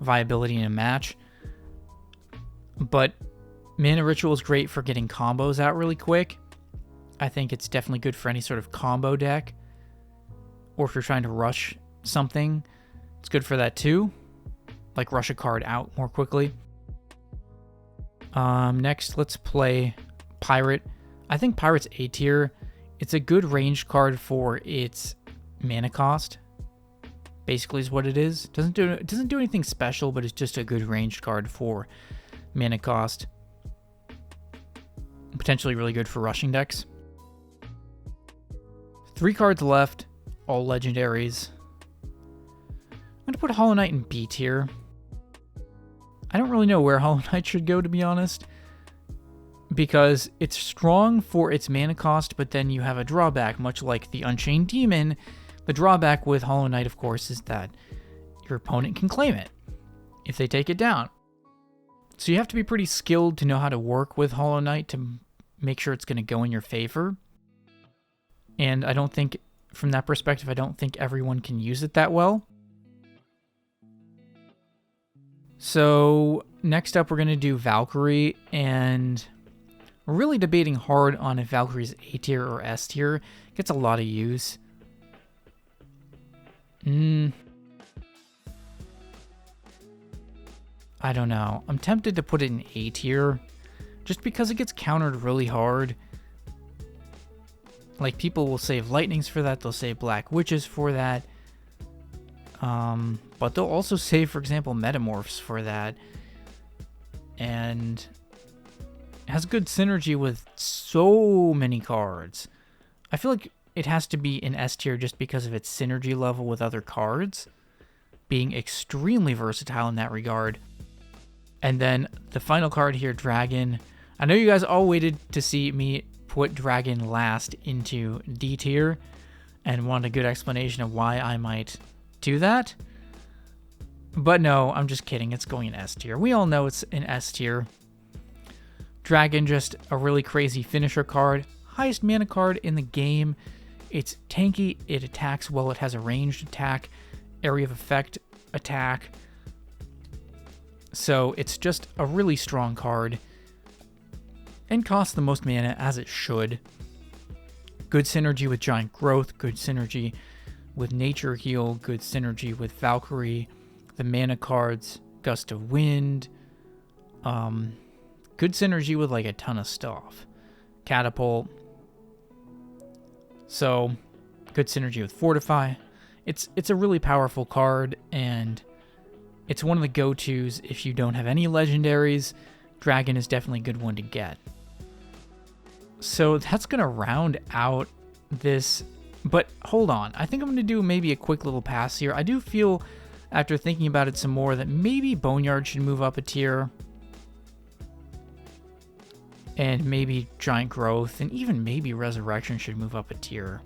viability in a match. But Mana Ritual is great for getting combos out really quick. I think it's definitely good for any sort of combo deck. Or if you're trying to rush something, it's good for that too. Like rush a card out more quickly. Next, let's play Pirate. I think Pirate's A tier. It's a good ranged card for its mana cost. Basically is what it is. It doesn't do anything special, but it's just a good ranged card for mana cost. Potentially really good for rushing decks. 3 cards left. All legendaries. I'm going to put Hollow Knight in B tier. I don't really know where Hollow Knight should go, to be honest, because it's strong for its mana cost, but then you have a drawback, much like the Unchained Demon. The drawback with Hollow Knight, of course, is that your opponent can claim it if they take it down. So you have to be pretty skilled to know how to work with Hollow Knight to make sure it's going to go in your favor. And I don't think... From that perspective, I don't think everyone can use it that well. So next up, we're going to do Valkyrie, and we're really debating hard on if Valkyrie's A tier or S tier. It gets a lot of use. I don't know. I'm tempted to put it in A tier, just because it gets countered really hard. Like, people will save lightnings for that, they'll save Black Witches for that. But they'll also save, for example, Metamorphs for that. And it has good synergy with so many cards. I feel like it has to be in S tier just because of its synergy level with other cards, being extremely versatile in that regard. And then the final card here, Dragon. I know you guys all waited to see me put Dragon last into D tier and want a good explanation of why I might do that. But no, I'm just kidding. It's going in S tier. We all know it's in S tier. Dragon, just a really crazy finisher card. Highest mana card in the game. It's tanky, it attacks well, it has a ranged attack, area of effect attack. So it's just a really strong card. And costs the most mana, as it should. Good synergy with Giant Growth, good synergy with Nature Heal, good synergy with Valkyrie, the mana cards, Gust of Wind, good synergy with like a ton of stuff. Catapult. So, good synergy with Fortify. It's a really powerful card, and it's one of the go-tos if you don't have any legendaries. Dragon is definitely a good one to get. So that's going to round out this, but hold on. I think I'm going to do maybe a quick little pass here. I do feel, after thinking about it some more, that maybe Boneyard should move up a tier. And maybe Giant Growth, and even maybe Resurrection should move up a tier.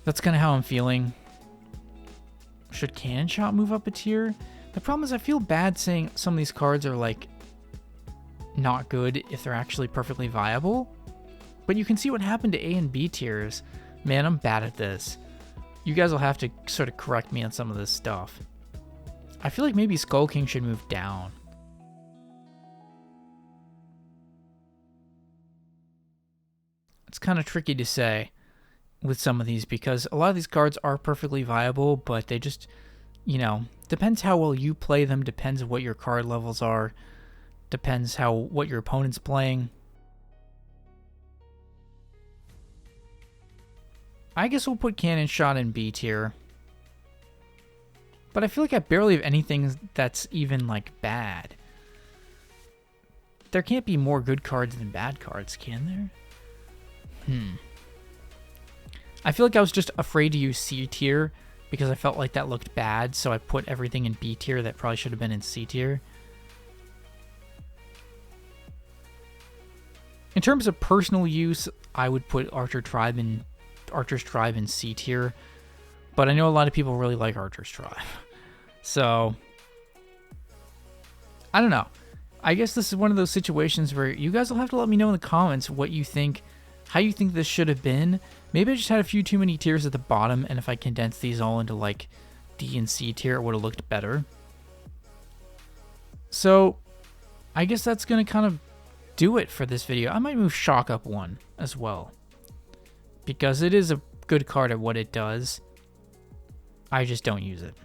That's kind of how I'm feeling. Should Cannon Shot move up a tier? The problem is I feel bad saying some of these cards are like not good if they're actually perfectly viable. But you can see what happened to A and B tiers. Man, I'm bad at this. You guys will have to sort of correct me on some of this stuff. I feel like maybe Skull King should move down. It's kind of tricky to say with some of these because a lot of these cards are perfectly viable, but they just, you know, depends how well you play them, depends what your card levels are, depends what your opponent's playing. I guess we'll put Cannon Shot in B tier. But I feel like I barely have anything that's even like bad. There can't be more good cards than bad cards, can there? I feel like I was just afraid to use C tier because I felt like that looked bad, so I put everything in B tier that probably should have been in C tier. In terms of personal use, I would put Archer's Tribe in C tier, but I know a lot of people really like Archer's Tribe. So, I don't know. I guess this is one of those situations where you guys will have to let me know in the comments what you think, how you think this should have been. Maybe I just had a few too many tiers at the bottom, and if I condensed these all into like D and C tier, it would have looked better. So, I guess that's going to kind of do it for this video. I might move Shock up one as well, because it is a good card at what it does. I just don't use it.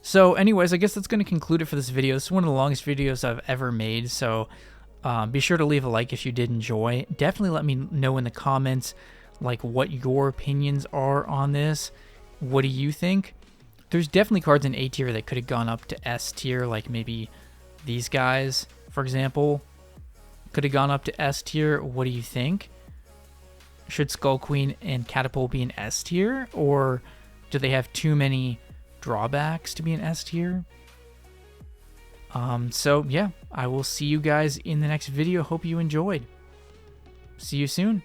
So anyways, I guess that's going to conclude it for this video. This is one of the longest videos I've ever made, so be sure to leave a like if you did enjoy. Definitely let me know in the comments like what your opinions are on this. What do you think? There's definitely cards in A tier that could have gone up to S tier, like maybe these guys, for example, could have gone up to S tier. What do you think? Should Skull Queen and Catapult be an S tier, or do they have too many drawbacks to be an S tier? So yeah, I will see you guys in the next video. Hope you enjoyed. See you soon.